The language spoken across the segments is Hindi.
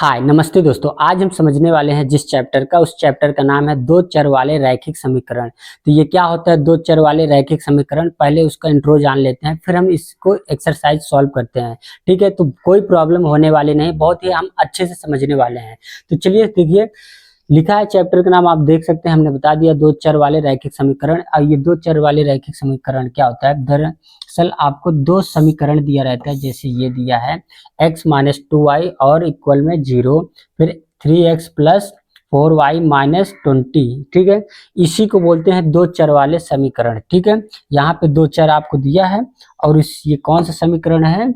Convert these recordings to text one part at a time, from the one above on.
हाय नमस्ते दोस्तों, आज हम समझने वाले हैं जिस चैप्टर का, उस चैप्टर का नाम है दो चर वाले रैखिक समीकरण। तो ये क्या होता है दो चर वाले रैखिक समीकरण, पहले उसका इंट्रो जान लेते हैं, फिर हम इसको एक्सरसाइज सॉल्व करते हैं। ठीक है, तो कोई प्रॉब्लम होने वाली नहीं, बहुत ही हम अच्छे से समझने वाले हैं। तो चलिए देखिए, लिखा है चैप्टर का नाम, आप देख सकते हैं, हमने बता दिया दो चर वाले रैखिक समीकरण। अब ये दो चर वाले रैखिक समीकरण क्या होता है, दरअसल आपको दो समीकरण दिया रहता है, जैसे ये दिया है x माइनस 2y और इक्वल में 0, फिर 3x प्लस 4y माइनस 20। ठीक है, इसी को बोलते हैं दो चर वाले समीकरण। ठीक है, यहाँ पे दो चर आपको दिया है और ये कौन सा समीकरण है।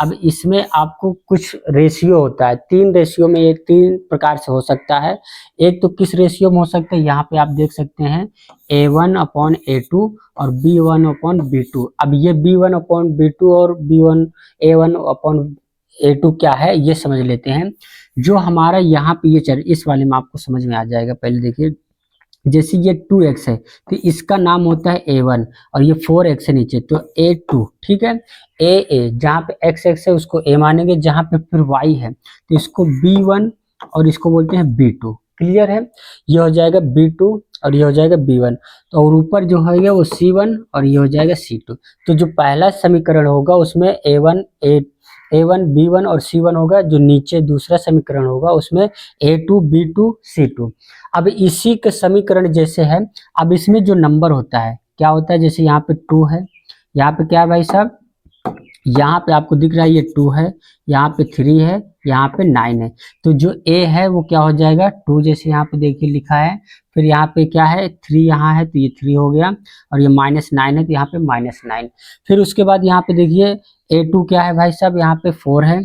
अब इसमें आपको कुछ रेशियो होता है, तीन रेशियो में ये तीन प्रकार से हो सकता है। एक तो किस रेशियो में हो सकता है, यहाँ पे आप देख सकते हैं a1/a2 और b1/b2। अब ये b1/b2 और a1/a2 क्या है ये समझ लेते हैं। जो हमारा यहाँ पे ये चर, इस वाले में आपको समझ में आ जाएगा। पहले देखिए, जैसे ये 2x है तो इसका नाम होता है a1 और ये 4x है नीचे तो a2। ठीक है, a जहाँ पे x है उसको a मानेंगे, जहाँ पे फिर y है तो इसको b1 और इसको बोलते हैं b2। क्लियर है, ये हो जाएगा b2 और ये हो जाएगा b1। तो और ऊपर जो है वो c1 और ये हो जाएगा c2। तो जो पहला समीकरण होगा उसमें a1 b1 और c1 होगा, जो नीचे दूसरा समीकरण होगा उसमें a2 b2 c2। अब इसी के समीकरण जैसे है, अब इसमें जो नंबर होता है क्या होता है, जैसे यहाँ पे 2 है, यहाँ पे क्या है भाई साहब, यहाँ पे आपको दिख रहा है ये 2 है, यहाँ पे 3 है, यहाँ पे 9 है। तो जो a है वो क्या हो जाएगा 2, जैसे यहाँ पे देखिए लिखा है। फिर यहाँ पे क्या है 3 यहाँ है तो ये 3 हो गया, और ये -9 है तो यहाँ पे -9। फिर उसके बाद यहाँ पे देखिए a2 क्या है भाई साहब, यहाँ पे 4 है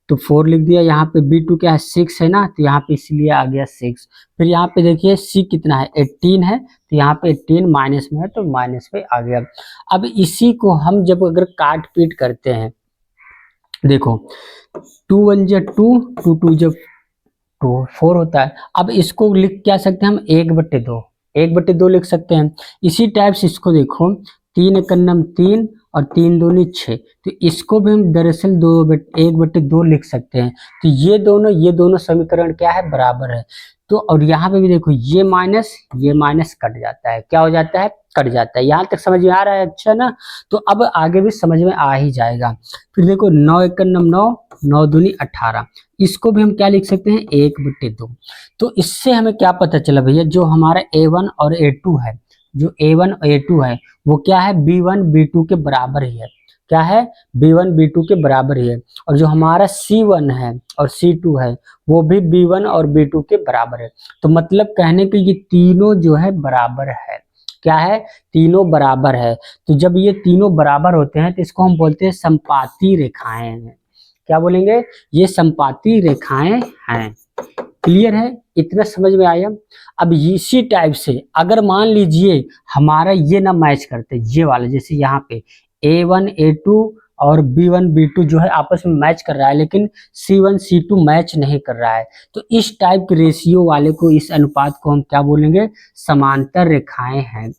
तो 4 लिख दिया। यहाँ पे b2 क्या है 6 है ना, तो यहाँ पे इसलिए आ गया 6। फिर यहाँ पे देखिए c कितना है 18 है, तो यहाँ पे 18 माइनस में है तो माइनस पे आ गया। अब इसी को हम जब अगर काट पीट करते हैं, देखो 2 1 जा 2, 2 2 जब 2 4 होता है। अब इसको लिख क्या सकते हैं हम 1/2, 1/2 लिख सकते हैं। इसी टाइप से इसको देखो 3 एकन्नम 3 और 3 दूनी 6, तो इसको भी हम दरअसल 1/2 लिख सकते हैं। तो ये दोनों समीकरण क्या है बराबर है। तो और यहाँ पे भी देखो ये माइनस कट जाता है, क्या हो जाता है कट जाता है। यहाँ तक समझ में आ रहा है, अच्छा ना। तो अब आगे भी समझ में आ ही जाएगा। फिर देखो 9 एकन्नम 9, 9 दूनी 18, इसको भी हम क्या लिख सकते हैं 1/2। तो इससे हमें क्या पता चला भैया, जो हमारा a1 और a2 है, जो a1 और a2 है वो क्या है b1 b2 के बराबर ही है। क्या है b1 b2 के बराबर ही है। और जो हमारा c1 है और c2 है वो भी b1 और b2 के बराबर है। तो मतलब कहने के ये तीनों जो है बराबर है। क्या है, तीनों बराबर है। तो जब ये तीनों बराबर होते हैं तो इसको हम बोलते हैं समपाती रेखाएं हैं। क्या बोलेंगे, ये समपाती रेखाएं हैं। क्लियर है, इतना समझ में आया। अब इसी टाइप से अगर मान लीजिए हमारा ये ना मैच करते, ये वाला जैसे यहाँ पे a1 a2 और b1 b2 जो है आपस में मैच कर रहा है, लेकिन c1 c2 मैच नहीं कर रहा है, तो इस टाइप के रेशियो वाले को, इस अनुपात को हम क्या बोलेंगे, समांतर रेखाएं हैं।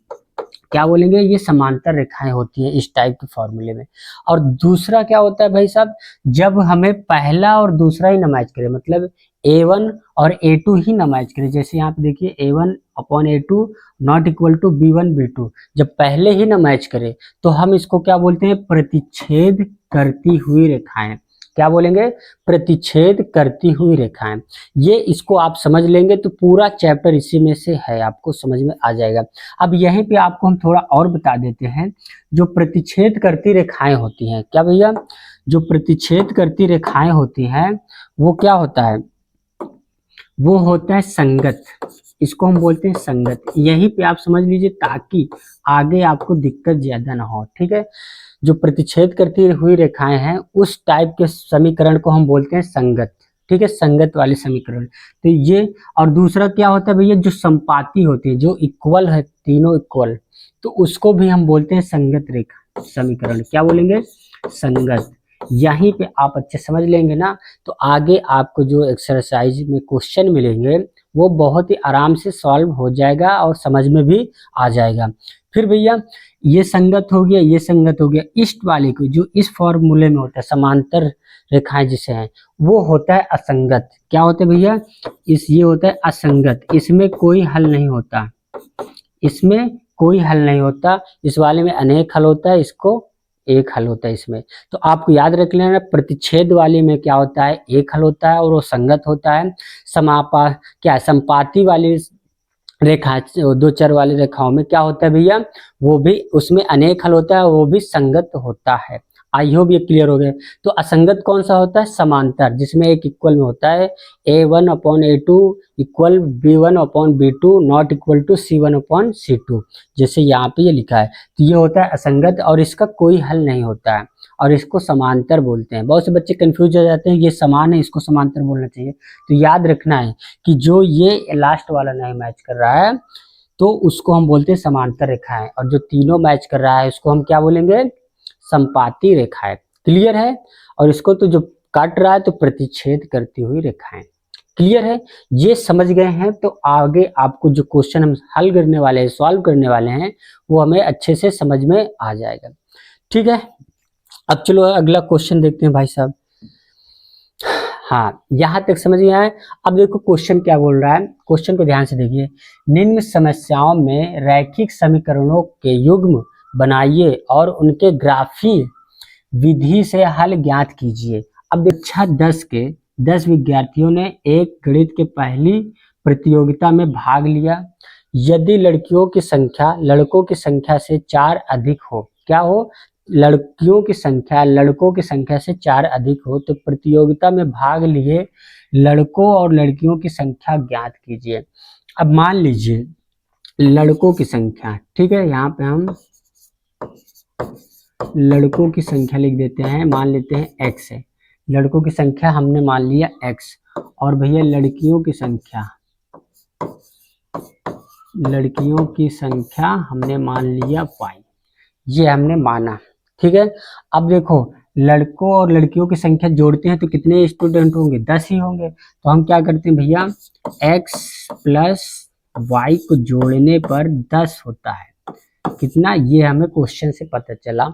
क्या बोलेंगे, ये समांतर रेखाएं होती हैं इस टाइप के फॉर्मूले में। और दूसरा क्या होता है भाई साहब, जब हमें पहला और दूसरा ही ना मैच करे, मतलब a1 और a2 ही ना मैच करे। जैसे यहाँ पे देखिए a1/a2 not equal to b1 b2, जब पहले ही ना मैच करे तो हम इसको क्या बोलते हैं, प्रतिच्छेद करती हुई रेखाएं। क्या बोलेंगे, प्रतिच्छेद करती हुई रेखाएं। ये इसको आप समझ लेंगे तो पूरा चैप्टर इसी में से है, आपको समझ में आ जाएगा। अब यहीं पे आपको हम थोड़ा और बता देते हैं, जो प्रतिच्छेद करती रेखाएं होती हैं, क्या भैया, जो प्रतिच्छेद करती रेखाएं होती हैं वो क्या होता है, वो होता है संगत। इसको हम बोलते हैं संगत। यहीं पे आप समझ लीजिए ताकि आगे आपको दिक्कत ज्यादा ना हो। ठीक है, जो प्रतिच्छेद करती हुई रेखाएं हैं उस टाइप के समीकरण को हम बोलते हैं संगत। ठीक है, संगत वाले समीकरण। तो ये, और दूसरा क्या होता है भैया, जो संपाती होती है, जो इक्वल है, तीनों इक्वल, तो उसको भी हम बोलते हैं संगत रेखा समीकरण। क्या बोलेंगे, संगत। यहीं पे आप अच्छे समझ लेंगे ना, तो आगे आपको जो एक्सरसाइज में क्वेश्चन मिलेंगे वो बहुत ही आराम से सॉल्व हो जाएगा और समझ में भी आ जाएगा। फिर भैया ये संगत हो गया, ये संगत हो गया। इस्ट वाले को जो इस फॉर्मूले में होता है समांतर रेखाएं जिसे हैं वो होता है असंगत। क्या होता है भैया, ये होता है असंगत, इसमें कोई हल नहीं होता, इसमें कोई हल नहीं होता। इस वाले में अनेक हल होता है, इसको एक हल होता है इसमें। तो आपको याद रख लेना, प्रतिच्छेद वाले में क्या होता है, एक हल होता है और वो संगत होता है। समापा क्या संपाती वाली रेखा, दो चर वाली रेखाओं में क्या होता है भैया, वो भी उसमें अनेक हल होता है, वो भी संगत होता है। आई होप ये क्लियर हो गया। तो असंगत कौन सा होता है, समांतर, जिसमें एक इक्वल में होता है A1/A2 equal B1/B2 not equal to C1/C2, जैसे यहाँ पे ये लिखा है। तो ये होता है असंगत और इसका कोई हल नहीं होता है और इसको समांतर बोलते हैं। बहुत से बच्चे कंफ्यूज हो जाते हैं, ये समान है इसको समांतर बोलना चाहिए। तो याद रखना है कि जो ये लास्ट वाला नहीं मैच कर रहा है तो उसको हम बोलते हैं समांतर रेखाएं, और जो तीनों मैच कर रहा है उसको हम क्या बोलेंगे, संपाती रेखाएं। क्लियर है। और इसको तो जो काट रहा है तो प्रतिच्छेद करती हुई रेखाएं। क्लियर है, ये समझ गए हैं तो आगे आपको जो क्वेश्चन हम हल करने वाले हैं, सॉल्व करने वाले हैं, वो हमें अच्छे से समझ में आ जाएगा। ठीक है, अब चलो अगला क्वेश्चन देखते हैं भाई साहब। हाँ, यहां तक समझ में आए। अब देखो क्वेश्चन क्या बोल रहा है, क्वेश्चन को ध्यान से देखिए। निम्न समस्याओं में रैखिक समीकरणों के युग्म बनाइए और उनके ग्राफीय विधि से हल ज्ञात कीजिए। अब कक्षा 10 के 10 विद्यार्थियों ने एक गणित के पहली प्रतियोगिता में भाग लिया। यदि लड़कियों की संख्या लड़कों की संख्या से 4 अधिक हो, क्या हो, लड़कियों की संख्या लड़कों की संख्या से 4 अधिक हो तो प्रतियोगिता में भाग लिए लड़कों और लड़कियों की संख्या ज्ञात कीजिए। अब मान लीजिए लड़कों की संख्या, ठीक है, यहाँ पे हम लड़कों की संख्या लिख देते हैं, मान लेते हैं x है। लड़कों की संख्या हमने मान लिया x, और भैया लड़कियों की संख्या हमने मान लिया y, ये हमने माना। ठीक है, अब देखो लड़कों और लड़कियों की संख्या जोड़ते हैं तो कितने स्टूडेंट होंगे, 10 ही होंगे। तो हम क्या करते हैं भैया, x प्लस y को जोड़ने पर 10 होता है। कितना, ये हमें क्वेश्चन से पता चला,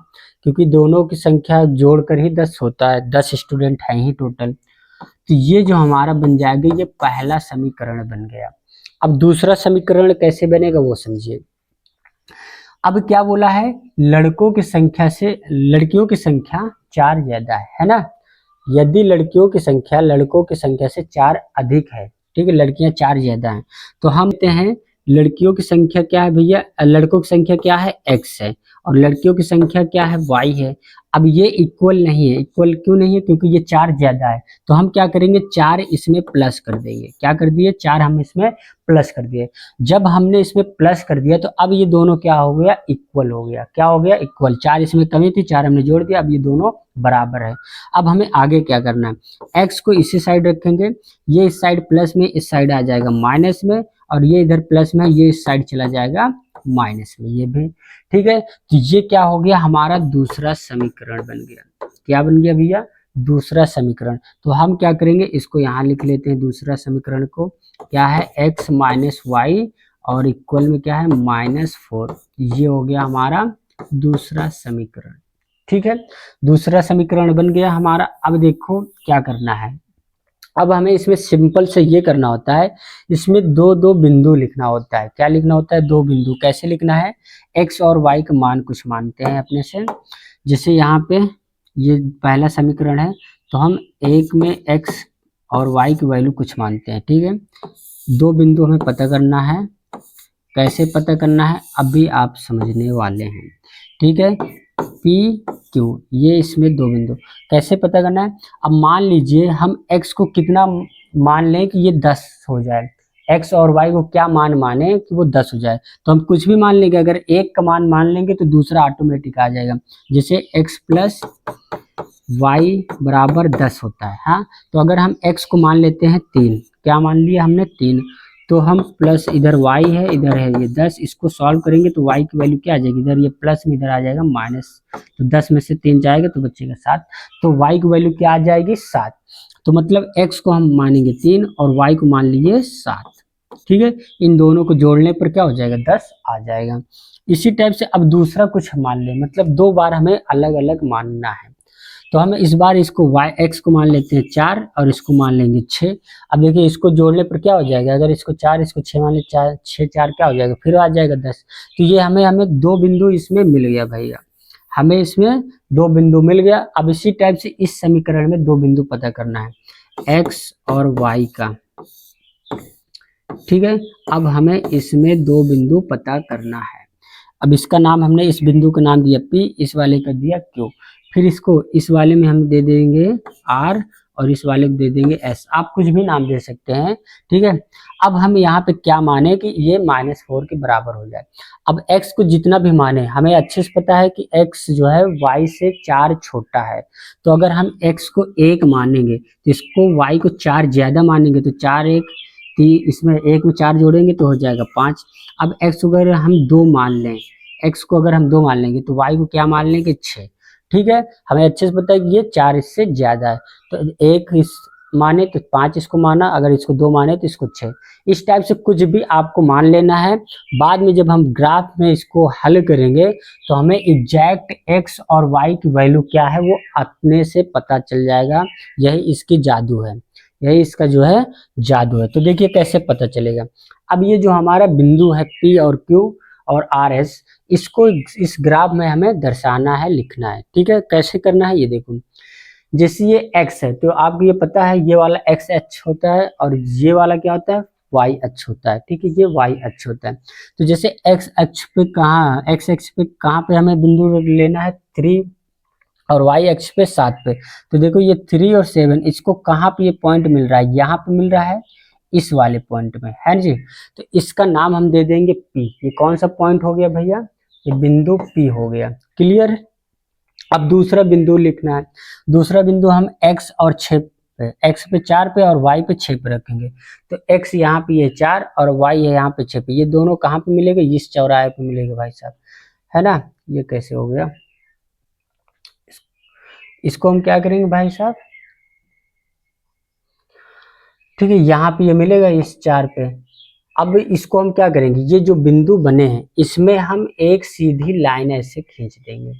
क्योंकि दोनों की संख्या जोड़कर ही 10 होता है, 10 स्टूडेंट हैं ही टोटल। तो ये जो हमारा बन जाएगा, ये पहला समीकरण बन गया। अब दूसरा समीकरण कैसे बनेगा वो समझिए। अब क्या बोला है, लड़कों की संख्या से लड़कियों की संख्या 4 ज्यादा है ना। यदि लड़कियों की संख्या लड़कों की संख्या से 4 अधिक है, ठीक है, लड़कियां 4 ज्यादा हैं, तो हम कहते हैं लड़कियों की संख्या क्या है भैया, लड़कों की संख्या क्या है, x है, और लड़कियों की संख्या क्या है, y है। अब ये इक्वल नहीं है, इक्वल क्यों नहीं है, क्योंकि ये 4 ज्यादा है। तो हम क्या करेंगे, 4 इसमें प्लस कर देंगे। क्या कर दिए, 4 हम इसमें प्लस कर दिए। जब हमने इसमें प्लस कर दिया तो अब ये दोनों क्या हो गया, इक्वल हो गया। क्या हो गया, इक्वल। 4 इसमें कमी थी, 4 हमने जोड़ दिया, अब ये दोनों बराबर है। अब हमें आगे क्या करना है, x को इसी साइड रखेंगे, ये इस साइड प्लस में, इस साइड आ जाएगा माइनस में, और ये इधर प्लस में, ये इस साइड चला जाएगा माइनस में, ये भी। ठीक है, तो ये क्या हो गया, हमारा दूसरा समीकरण बन गया। क्या बन गया भैया, दूसरा समीकरण। तो हम क्या करेंगे, इसको यहाँ लिख लेते हैं दूसरा समीकरण को। क्या है, x माइनस वाई और इक्वल में क्या है, -4। ये हो गया हमारा दूसरा समीकरण। ठीक है, दूसरा समीकरण बन गया हमारा। अब देखो क्या करना है, अब हमें इसमें सिंपल से ये करना होता है, इसमें दो बिंदु लिखना होता है। क्या लिखना होता है, 2 बिंदु। कैसे लिखना है, x और y का मान कुछ मानते हैं अपने से। जैसे यहाँ पे ये पहला समीकरण है, तो हम एक में x और y की वैल्यू कुछ मानते हैं। ठीक है, 2 बिंदु हमें पता करना है। कैसे पता करना है, अभी आप समझने वाले हैं। ठीक है, P Q, ये इसमें 2 बिंदु कैसे पता करना है। अब मान लीजिए हम x को कितना मान लें कि ये 10 हो जाए, x और y को क्या मान माने कि वो 10 हो जाए। तो हम कुछ भी मान लेंगे, अगर एक का मान मान लेंगे तो दूसरा ऑटोमेटिक आ जाएगा। जैसे x प्लस y बराबर 10 होता है। हाँ, तो अगर हम x को मान लेते हैं 3, क्या मान लिया हमने, 3, तो हम प्लस इधर y है, इधर है ये 10, इसको सॉल्व करेंगे तो y की वैल्यू क्या आ जाएगी, इधर ये प्लस में इधर आ जाएगा माइनस, तो 10 में से 3 जाएगा तो बचेगा 7, तो y की वैल्यू क्या आ जाएगी, 7। तो मतलब x को हम मानेंगे 3 और y को मान लीजिए 7। ठीक है, इन दोनों को जोड़ने पर क्या हो जाएगा, 10 आ जाएगा। इसी टाइप से अब दूसरा कुछ मान ले, मतलब 2 बार हमें अलग अलग मानना है। तो हम इस बार इसको x को मान लेते हैं 4 और इसको मान लेंगे 6। अब देखिए इसको जोड़ने पर क्या हो जाएगा, अगर इसको 4 इसको 6 मान ले 4 6 4 क्या हो जाएगा, फिर आ जाएगा 10। तो ये हमें 2 बिंदु इसमें मिल गया भैया, हमें इसमें 2 बिंदु मिल गया। अब इसी टाइप से इस समीकरण में 2 बिंदु पता करना है x और y का, ठीक है। अब हमें इसमें 2 बिंदु पता करना है। अब इसका नाम हमने इस बिंदु का नाम दिया P, इस वाले का दिया Q, फिर इसको इस वाले में हम दे देंगे R और इस वाले को दे देंगे S। आप कुछ भी नाम दे सकते हैं, ठीक है। अब हम यहाँ पे क्या माने कि ये -4 के बराबर हो जाए। अब x को जितना भी माने, हमें अच्छे से पता है कि x जो है y से 4 छोटा है, तो अगर हम x को 1 मानेंगे तो इसको y को 4 ज्यादा मानेंगे, तो 4 1 इसमें 1 में 4 जोड़ेंगे तो हो जाएगा 5। अब x को अगर हम 2 मान लें, x को अगर हम 2 मान लेंगे तो y को क्या मान लेंगे 6, ठीक है। हमें अच्छे से पता है कि ये 4 इससे ज्यादा है, तो 1 इस माने तो 5 इसको माना, अगर इसको 2 माने तो इसको 6। इस टाइप से कुछ भी आपको मान लेना है। बाद में जब हम ग्राफ में इसको हल करेंगे तो हमें एग्जैक्ट x और y की वैल्यू क्या है वो अपने से पता चल जाएगा। यही इसकी जादू है, यही इसका जो है जादू है। तो देखिए कैसे पता चलेगा। अब ये जो हमारा बिंदु है P और Q और RS, इसको इस ग्राफ में हमें दर्शाना है, लिखना है, ठीक है। कैसे करना है ये देखो, जैसे ये x है तो आपको ये पता है ये वाला x अक्ष होता है और ये वाला क्या होता है y अक्ष होता है, ठीक है, ये y अक्ष होता है। तो जैसे x अक्ष पे कहाँ पे हमें बिंदु लेना है 3 और y अक्ष पे 7 पे। तो देखो ये 3 और 7 इसको कहाँ पे ये पॉइंट मिल रहा है, यहाँ पे मिल रहा है इस वाले पॉइंट में, है जी। तो इसका नाम हम दे देंगे P। ये कौन सा पॉइंट हो गया भैया, ये बिंदु P हो गया, क्लियर। अब दूसरा बिंदु लिखना है। दूसरा बिंदु हम x और 6 पे, x पे 4 पे और y पे 6 पे रखेंगे। तो x यहाँ पे ये 4 और y है यहाँ पे 6 पे, ये दोनों कहाँ पे मिलेंगे, इस चौराहे पे मिलेंगे भाई साहब, है ना। ये कैसे हो गया, इसको हम क्या करेंगे भाई साहब, ठीक है, यहाँ पे ये मिलेगा इस 4 पे। अब इसको हम क्या करेंगे, ये जो बिंदु बने हैं इसमें हम एक सीधी लाइन ऐसे खींच देंगे,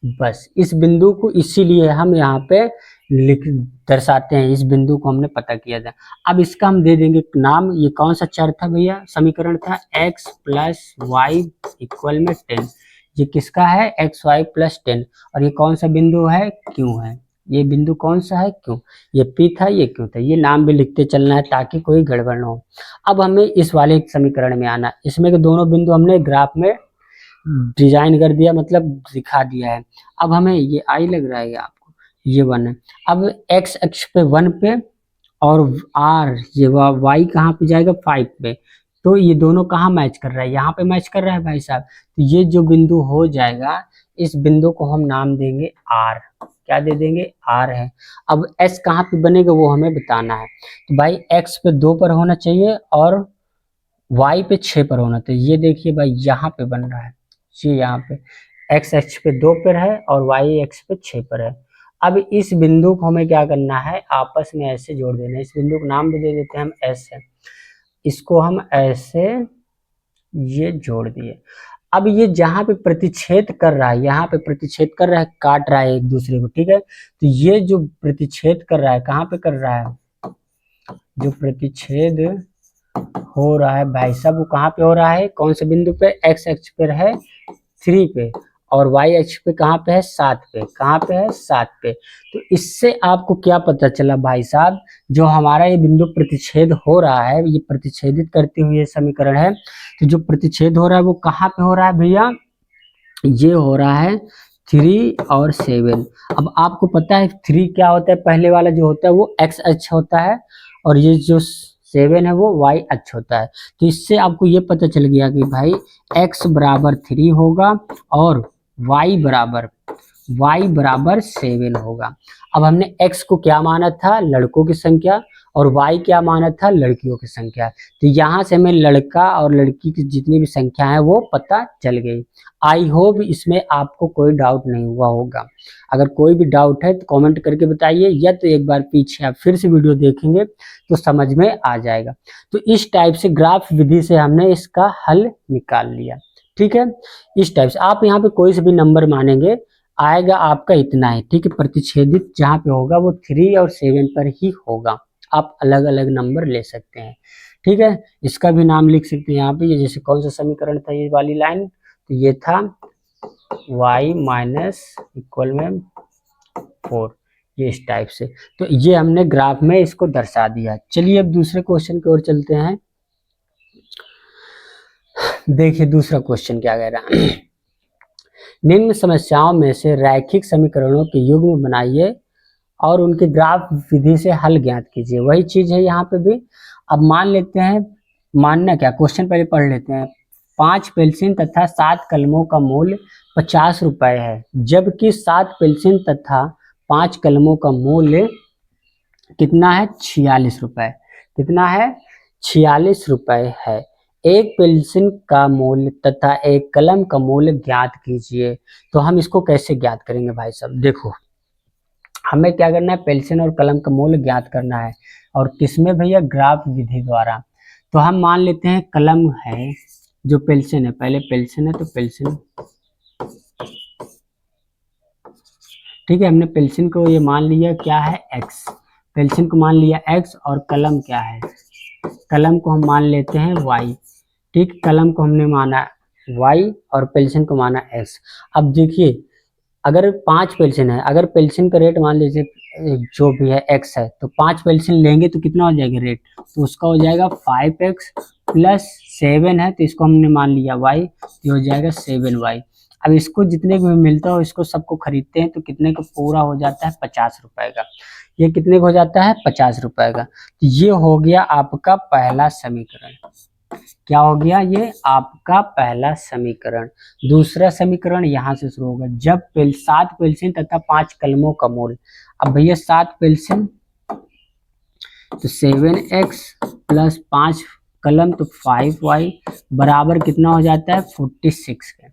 बस इस बिंदु को, इसीलिए हम यहाँ पे लिख दर्शाते हैं, इस बिंदु को हमने पता किया था। अब इसका हम दे देंगे नाम, ये कौन सा चर था भैया, समीकरण था x + y = 10। ये किसका है, x y + 10, और ये कौन सा बिंदु है, Q है। ये बिंदु कौन सा है, Q। ये P था, ये Q था। ये नाम भी लिखते चलना है ताकि कोई गड़बड़ ना हो। अब हमें इस वाले समीकरण में आना, इसमें के दोनों बिंदु हमने ग्राफ में डिजाइन कर दिया, मतलब दिखा दिया है। अब हमें ये आई लग रहा है आपको, ये 1 है। अब x अक्ष पे 1 पे और r ये y कहाँ पे जाएगा 5 पे, तो ये दोनों कहाँ मैच कर रहा है, यहाँ पे मैच कर रहा है भाई साहब। तो ये जो बिंदु हो जाएगा, इस बिंदु को हम नाम देंगे r, क्या दे देंगे, r है। अब s कहाँ पे बनेगा वो हमें बताना है। तो भाई x पे 2 पर होना चाहिए और y पे 6 पर होना चाहिए। ये देखिए भाई यहाँ पे बन रहा है, ये यहाँ पे x अक्ष पे 2 पर है और y अक्ष पे 6 पर है। अब इस बिंदु को हमें क्या करना है, आपस में ऐसे जोड़ देना है। इस बिंदु को नाम भी दे देते हैं हम S है, इसको हम ऐसे ये जोड़ दिए। अब ये जहाँ पे प्रतिच्छेद कर रहा है, यहाँ पे प्रतिच्छेद कर रहा है, काट रहा है एक दूसरे को, ठीक है। तो ये जो प्रतिच्छेद कर रहा है, कहाँ पे कर रहा है, जो प्रतिच्छेद हो रहा है भाई साहब वो कहाँ पे हो रहा है, कौन से बिंदु पे, x अक्ष पे है 3 पे और y अक्ष पे कहाँ पे है 7 पे, कहाँ पे है 7 पे। तो इससे आपको क्या पता चला भाई साहब, जो हमारा ये बिंदु प्रतिच्छेद हो रहा है, ये प्रतिच्छेदित करते हुए समीकरण है। तो जो प्रतिच्छेद हो रहा है वो कहाँ पे हो रहा है भैया, ये हो रहा है 3 और 7। अब आपको पता है 3 क्या होता है, पहले वाला जो होता है वो x अक्ष होता है और ये जो 7 है वो y अक्ष होता है। तो इससे आपको ये पता चल गया कि भाई x बराबर 3 होगा और y बराबर 7 होगा। अब हमने x को क्या माना था, लड़कों की संख्या, और y क्या माना था, लड़कियों की संख्या। तो यहाँ से हमें लड़का और लड़की की जितनी भी संख्या है वो पता चल गई। आई होप इसमें आपको कोई डाउट नहीं हुआ होगा। अगर कोई भी डाउट है तो कमेंट करके बताइए, या तो एक बार पीछे आप फिर से वीडियो देखेंगे तो समझ में आ जाएगा। तो इस टाइप से ग्राफ विधि से हमने इसका हल निकाल लिया, ठीक है। इस टाइप से आप यहाँ पे कोई से भी नंबर मानेंगे, आएगा आपका इतना ही, ठीक है। प्रतिच्छेदित जहाँ पे होगा वो 3 और 7 पर ही होगा। आप अलग अलग नंबर ले सकते हैं, ठीक है। इसका भी नाम लिख सकते हैं यहाँ पे। ये जैसे कौन सा समीकरण था ये वाली लाइन, तो ये था y माइनस इक्वल में 4, ये इस टाइप से। तो ये हमने ग्राफ में इसको दर्शा दिया। चलिए अब दूसरे क्वेश्चन की ओर चलते हैं। देखिए दूसरा क्वेश्चन क्या कह रहा है। निम्न समस्याओं में से रैखिक समीकरणों के युग्म बनाइए और उनके ग्राफ विधि से हल ज्ञात कीजिए। वही चीज है यहाँ पे भी। अब मान लेते हैं, मानना क्या, क्वेश्चन पहले पढ़ लेते हैं। 5 पेंसिल तथा 7 कलमों का मूल्य 50 रुपए है, जबकि 7 पेंसिल तथा 5 कलमों का मूल्य कितना है, 46 रुपए। कितना है, 46 रुपए है। एक पेंसिल का मूल्य तथा एक कलम का मूल्य ज्ञात कीजिए। तो हम इसको कैसे ज्ञात करेंगे भाई साहब, देखो हमें क्या करना है, पेंसिल और कलम का मूल्य ज्ञात करना है। और किसमें भैया, ग्राफ विधि द्वारा। तो हम मान लेते हैं कलम है जो पेंसिल है, पहले पेंसिल है तो पेंसिल, ठीक है। हमने पेंसिल को ये मान लिया क्या है, x, पेंसिल को मान लिया x, और कलम क्या है, कलम को हम मान लेते हैं y, ठीक। कलम को हमने माना y और पेंसिल को माना x। अब देखिए अगर 5 पेंसिल है, अगर पेंसिल का रेट मान लीजिए जो भी है x है, तो 5 पेंसिल लेंगे तो कितना हो जाएगा रेट, तो उसका हो जाएगा 5x प्लस 7 है तो इसको हमने मान लिया y, ये हो जाएगा 7y। अब इसको जितने को मिलता हो इसको सबको खरीदते हैं तो कितने का पूरा हो जाता है, 50 रुपए का। ये कितने का हो जाता है, 50 रुपए का। तो ये हो गया आपका पहला समीकरण। क्या हो गया, ये आपका पहला समीकरण। दूसरा समीकरण यहाँ से शुरू होगा। जब 7 पेंसिल तथा 5 कलमों का मूल्य, अब भैया 7 पेंसिल तो 7x प्लस 5 कलम तो 5y बराबर कितना हो जाता है, 46 के।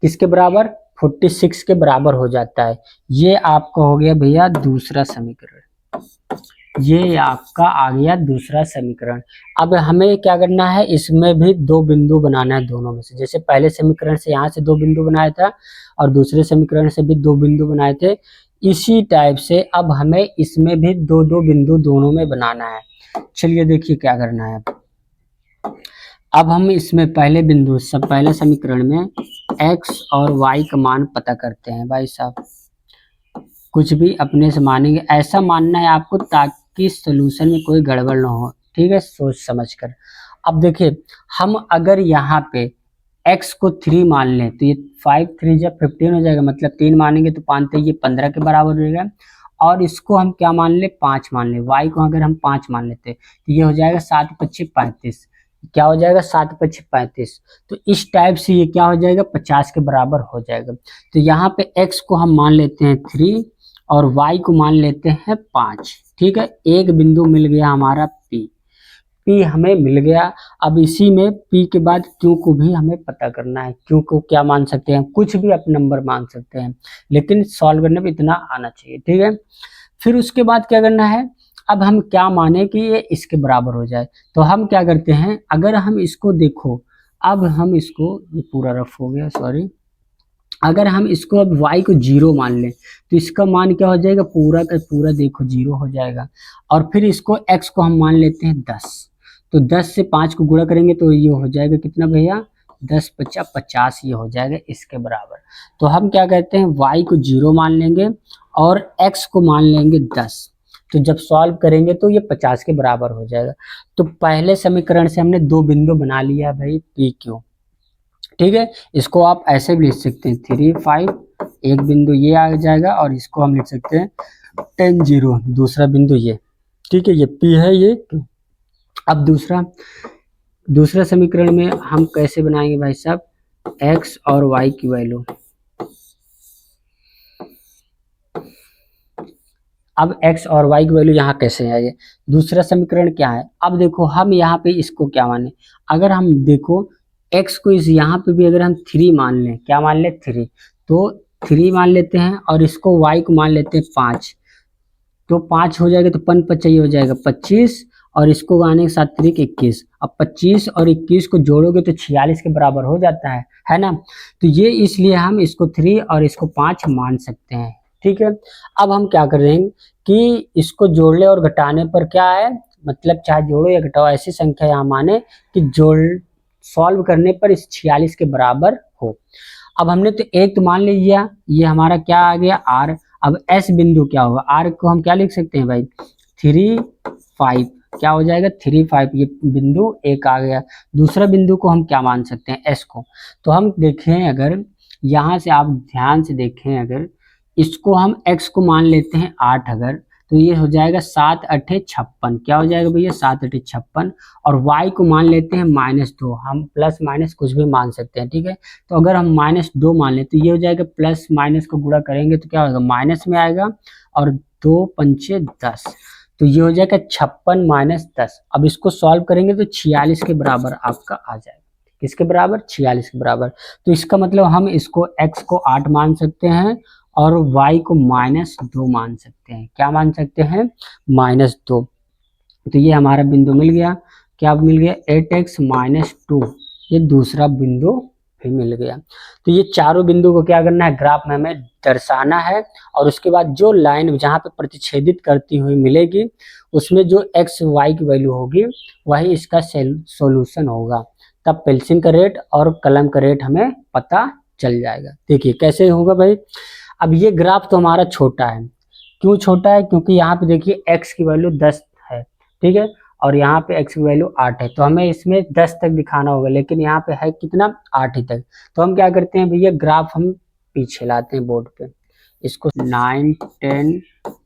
किसके बराबर, 46 के बराबर हो जाता है। ये आपका हो गया भैया दूसरा समीकरण। ये आपका आ गया दूसरा समीकरण। अब हमें क्या करना है, इसमें भी 2 बिंदु बनाना है दोनों में से। जैसे पहले समीकरण से यहाँ से 2 बिंदु बनाया था और दूसरे समीकरण से भी 2 बिंदु बनाए थे, इसी टाइप से अब हमें इसमें भी 2-2 बिंदु दोनों में बनाना है। चलिए देखिए क्या करना है। अब हम इसमें पहले बिंदु, सब पहले समीकरण में x और y का मान पता करते हैं। भाई साहब कुछ भी अपने से मानेंगे, ऐसा मानना है आपको ताकि सॉल्यूशन में कोई गड़बड़ ना हो, ठीक है, सोच समझ कर। अब देखिए हम अगर यहाँ पे x को 3 मान लें तो ये 5 3 जब 15 हो जाएगा, मतलब 3 मानेंगे तो 5 ये 15 के बराबर हो जाएगा। और इसको हम क्या मान ले, 5 मान ले। y को अगर हम 5 मान लेते तो ये हो जाएगा 7 5 35। क्या हो जाएगा, 7 5 35। तो इस टाइप से ये क्या हो जाएगा, 50 के बराबर हो जाएगा। तो यहाँ पे x को हम मान लेते हैं 3 और y को मान लेते हैं 5, ठीक है। एक बिंदु मिल गया हमारा P हमें मिल गया। अब इसी में P के बाद Q को भी हमें पता करना है। Q को क्या मान सकते हैं, कुछ भी अपना नंबर मान सकते हैं, लेकिन सॉल्व करने में इतना आना चाहिए, ठीक है। फिर उसके बाद क्या करना है, अब हम क्या माने कि ये इसके बराबर हो जाए। तो हम क्या करते हैं, अगर हम इसको देखो, अब हम इसको, ये पूरा रफ हो गया सॉरी, अगर हम इसको अब y को 0 मान लें तो इसका मान क्या हो जाएगा, पूरा का पूरा देखो 0 हो जाएगा। और फिर इसको x को हम मान लेते हैं 10, तो 10 से 5 को गुणा करेंगे तो ये हो जाएगा कितना भैया, 10 50 50, ये हो जाएगा इसके बराबर। तो हम क्या कहते हैं, y को 0 मान लेंगे और x को मान लेंगे 10। तो जब सॉल्व करेंगे तो ये 50 के बराबर हो जाएगा। तो पहले समीकरण से हमने 2 बिंदु बना लिया भाई पी क्यू, ठीक है। इसको आप ऐसे भी लिख सकते हैं 3 5, एक बिंदु ये आ जाएगा और इसको हम लिख सकते हैं 10 0, दूसरा बिंदु ये, ठीक है। ये P है ये। अब दूसरा समीकरण में हम कैसे बनाएंगे भाई साहब, x और y की वैल्यू। अब x और y की वैल्यू यहाँ कैसे आएगी, दूसरा समीकरण क्या है। अब देखो हम यहाँ पे इसको क्या माने, अगर हम देखो x को इस यहाँ पे भी अगर हम 3 मान लें, क्या मान ले 3, तो 3 मान लेते हैं और इसको y को मान लेते हैं 5, तो 5 हो जाएगा तो 5 5 हो जाएगा 25 और इसको आने के साथ 3 21। अब 25 और 21 को जोड़ोगे तो 46 के बराबर हो जाता है है ना। तो ये इसलिए हम इसको 3 और इसको 5 मान सकते हैं, ठीक है। अब हम क्या करेंगे कि इसको जोड़ने और घटाने पर क्या है, मतलब चाहे जोड़ो या घटाओ ऐसी संख्या यहाँ माने कि जोड़ सॉल्व करने पर इस 46 के बराबर हो। अब हमने तो एक तो मान लिया, ये हमारा क्या आ गया r। अब s बिंदु क्या होगा, r को हम क्या लिख सकते हैं भाई 3 5, क्या हो जाएगा 3 5, ये बिंदु एक आ गया। दूसरा बिंदु को हम क्या मान सकते हैं s को, तो हम देखें अगर यहाँ से आप ध्यान से देखें, अगर इसको हम x को मान लेते हैं 8 अगर, तो ये हो जाएगा 7 8 56, क्या हो जाएगा भैया 7 8 56। और y को मान लेते हैं -2, हम प्लस माइनस कुछ भी मान सकते हैं, ठीक है। तो अगर हम -2 मान लें तो ये हो जाएगा, प्लस माइनस को गुणा करेंगे तो क्या होगा माइनस में आएगा, और 2 पंचे 10, तो ये हो जाएगा 56 - 10। अब इसको सॉल्व करेंगे तो 46 के बराबर आपका आ जाएगा, किसके बराबर 46 के बराबर। तो इसका मतलब हम इसको x को 8 मान सकते हैं और y को -2 मान सकते हैं, क्या मान सकते हैं -2। तो ये हमारा बिंदु मिल गया, क्या मिल गया 8x - 2, ये दूसरा बिंदु भी मिल गया। तो ये चारों बिंदु को क्या करना है, ग्राफ में हमें दर्शाना है, और उसके बाद जो लाइन जहाँ पे प्रतिच्छेदित करती हुई मिलेगी उसमें जो x y की वैल्यू होगी वही इसका सॉल्यूशन होगा। तब पेंसिल का रेट और कलम का रेट हमें पता चल जाएगा। देखिए कैसे होगा भाई। अब ये ग्राफ तो हमारा छोटा है, क्यों छोटा है, क्योंकि यहाँ पे देखिए x की वैल्यू 10 है, ठीक है, और यहाँ पे x की वैल्यू 8 है, तो हमें इसमें 10 तक दिखाना होगा, लेकिन यहाँ पे है कितना 8 ही तक। तो हम क्या करते हैं भैया, ग्राफ हम पीछे लाते हैं बोर्ड पे, इसको 9 10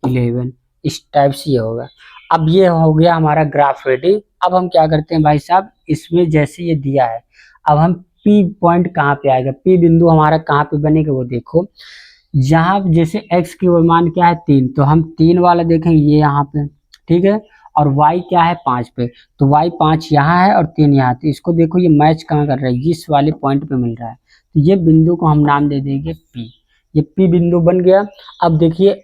11 इस टाइप से ये होगा। अब ये हो गया हमारा ग्राफ रेडी। अब हम क्या करते हैं भाई साहब, इसमें जैसे ये दिया है, अब हम P पॉइंट कहाँ पे आएगा, P बिंदु हमारा कहाँ पे बनेगा वो देखो। यहाँ जैसे x की मान क्या है 3, तो हम 3 वाला देखेंगे ये यहाँ पे, ठीक है, और y क्या है 5 पे, तो y 5 यहाँ है और 3 यहाँ, तो इसको देखो ये मैच कहाँ कर रहा है, इस वाले पॉइंट पे मिल रहा है। तो ये बिंदु को हम नाम दे देंगे P, ये P बिंदु बन गया। अब देखिए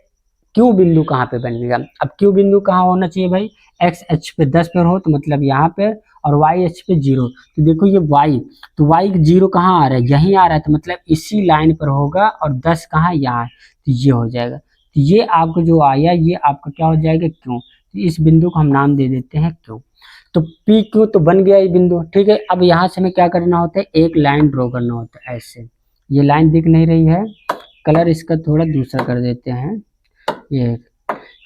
Q बिंदु कहाँ पे बनेगा, अब Q बिंदु कहाँ होना चाहिए भाई, x h पे 10 पर हो तो मतलब यहाँ पे, और y h पे 0, तो देखो ये y, तो y 0 कहाँ आ रहा है, यहीं आ रहा है, तो मतलब इसी लाइन पर होगा, और 10 कहाँ यहाँ है, तो ये हो जाएगा। तो ये आपको जो आया ये आपका क्या हो जाएगा Q, तो इस बिंदु को हम नाम दे देते हैं Q। तो P Q तो बन गया ये बिंदु, ठीक है। अब यहाँ से हमें क्या करना होता है, एक लाइन ड्रॉ करना होता है ऐसे, ये लाइन दिख नहीं रही है, कलर इसका थोड़ा दूसरा कर देते हैं, ये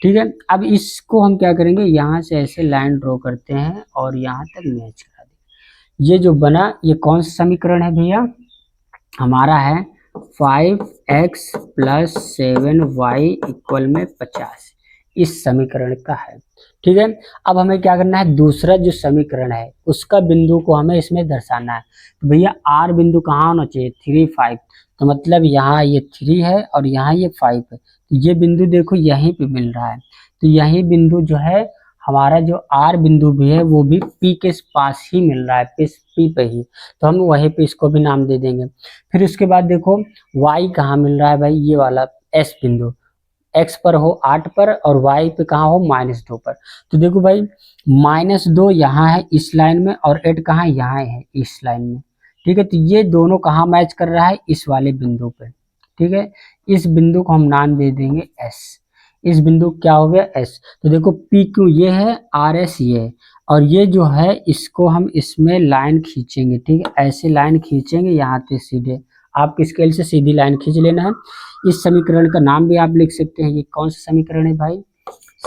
ठीक है। अब इसको हम क्या करेंगे, यहाँ से ऐसे लाइन ड्रॉ करते हैं और यहाँ तक मैच करा देंगे। ये जो बना ये कौन सा समीकरण है भैया, हमारा है 5x + 7y = 50, इस समीकरण का है, ठीक है। अब हमें क्या करना है, दूसरा जो समीकरण है उसका बिंदु को हमें इसमें दर्शाना है। तो भैया r बिंदु कहाँ होना चाहिए 3 5, तो मतलब यहाँ ये 3 है और यहाँ ये 5 है, तो ये बिंदु देखो यहीं पे मिल रहा है। तो यही बिंदु जो है हमारा जो r बिंदु भी है वो भी P के पास ही मिल रहा है, P पे ही, तो हम वहीं पे इसको भी नाम दे देंगे। फिर उसके बाद देखो y कहाँ मिल रहा है भाई, ये वाला S बिंदु, x पर हो 8 पर और y पे कहाँ हो -2 पर। तो देखो भाई -2 यहाँ है इस लाइन में, और 8 कहाँ यहाँ है इस लाइन में, ठीक है। तो ये दोनों कहाँ मैच कर रहा है, इस वाले बिंदु पे, ठीक है। इस बिंदु को हम नाम दे देंगे S, इस बिंदु क्या हो गया S। तो देखो पी क्यू ये है, आर एस ये है, और ये जो है इसको हम इसमें लाइन खींचेंगे, ठीक है, ऐसे लाइन खींचेंगे यहाँ से सीधे, आपकी स्केल से सीधी लाइन खींच लेना है। इस समीकरण का नाम भी आप लिख सकते हैं, ये कौन सा समीकरण है भाई,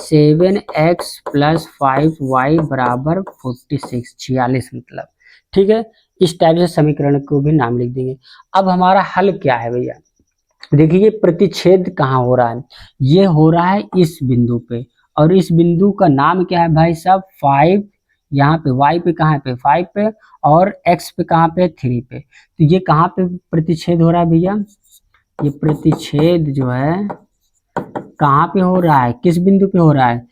7x + 5y = 46, 46 मतलब, ठीक है। इस टाइप से समीकरण को भी नाम लिख देंगे। अब हमारा हल क्या है भैया, देखिए ये प्रतिच्छेद कहाँ हो रहा है, ये हो रहा है इस बिंदु पे, और इस बिंदु का नाम क्या है भाई साहब 5, यहाँ पे y पे कहाँ पे 5 पे, और x पे कहाँ पे 3 पे। तो ये कहाँ पे प्रतिच्छेद हो रहा है भैया, ये प्रतिच्छेद जो है कहाँ पे हो रहा है, किस बिंदु पे हो रहा है,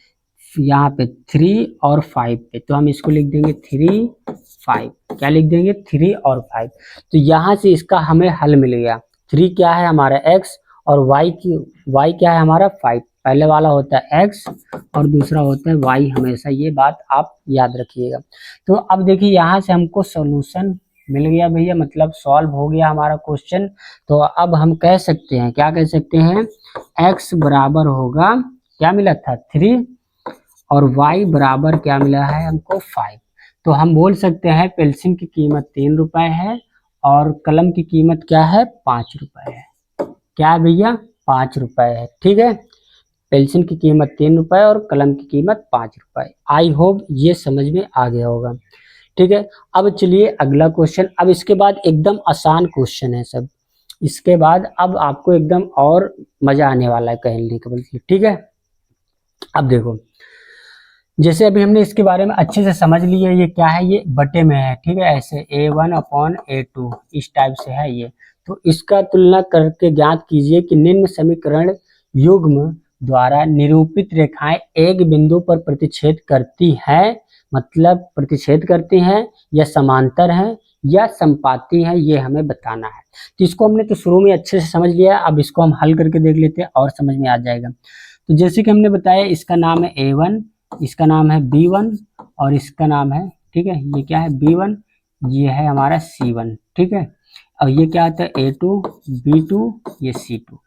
यहाँ पे 3 और 5 पे। तो हम इसको लिख देंगे 3 5, क्या लिख देंगे 3 और 5। तो यहाँ से इसका हमें हल मिल गया। 3 क्या है हमारा x, और y क्या है हमारा 5, पहले वाला होता है x और दूसरा होता है y, हमेशा ये बात आप याद रखिएगा। तो अब देखिए यहाँ से हमको सॉल्यूशन मिल गया भैया, मतलब सॉल्व हो गया हमारा क्वेश्चन। तो अब हम कह सकते हैं, क्या कह सकते हैं, x बराबर होगा, क्या मिला था 3, और y बराबर क्या मिला है हमको 5। तो हम बोल सकते हैं पेंसिल की कीमत 3 रुपए है और कलम की कीमत क्या है 5 रुपए है। क्या है भैया 5 रुपए है, ठीक है। पेंसिल की कीमत 3 रुपए और कलम की कीमत 5 रुपए। आई होप ये समझ में आ गया होगा, ठीक है। अब चलिए अगला क्वेश्चन, अब इसके बाद एकदम आसान क्वेश्चन है सब, इसके बाद अब आपको एकदम और मजा आने वाला है कहने के बल्कि, ठीक है। अब देखो, जैसे अभी हमने इसके बारे में अच्छे से समझ लिया, ये क्या है, ये बटे में है, ठीक है, ऐसे a1/a2 इस टाइप से है ये। तो इसका तुलना करके ज्ञात कीजिए कि निम्न समीकरण युग्म द्वारा निरूपित रेखाएं एक बिंदु पर प्रतिच्छेद करती हैं, मतलब प्रतिच्छेद करती हैं या समांतर हैं या संपाती हैं, ये हमें बताना है। तो इसको हमने तो शुरू में अच्छे से समझ लिया, अब इसको हम हल करके देख लेते हैं और समझ में आ जाएगा। तो जैसे कि हमने बताया, इसका नाम है a1, इसका नाम है b1 और इसका नाम है, ठीक है, ये क्या है b1, ये है हमारा c1, ठीक है। और ये क्या आता है a2 b2 ये c2।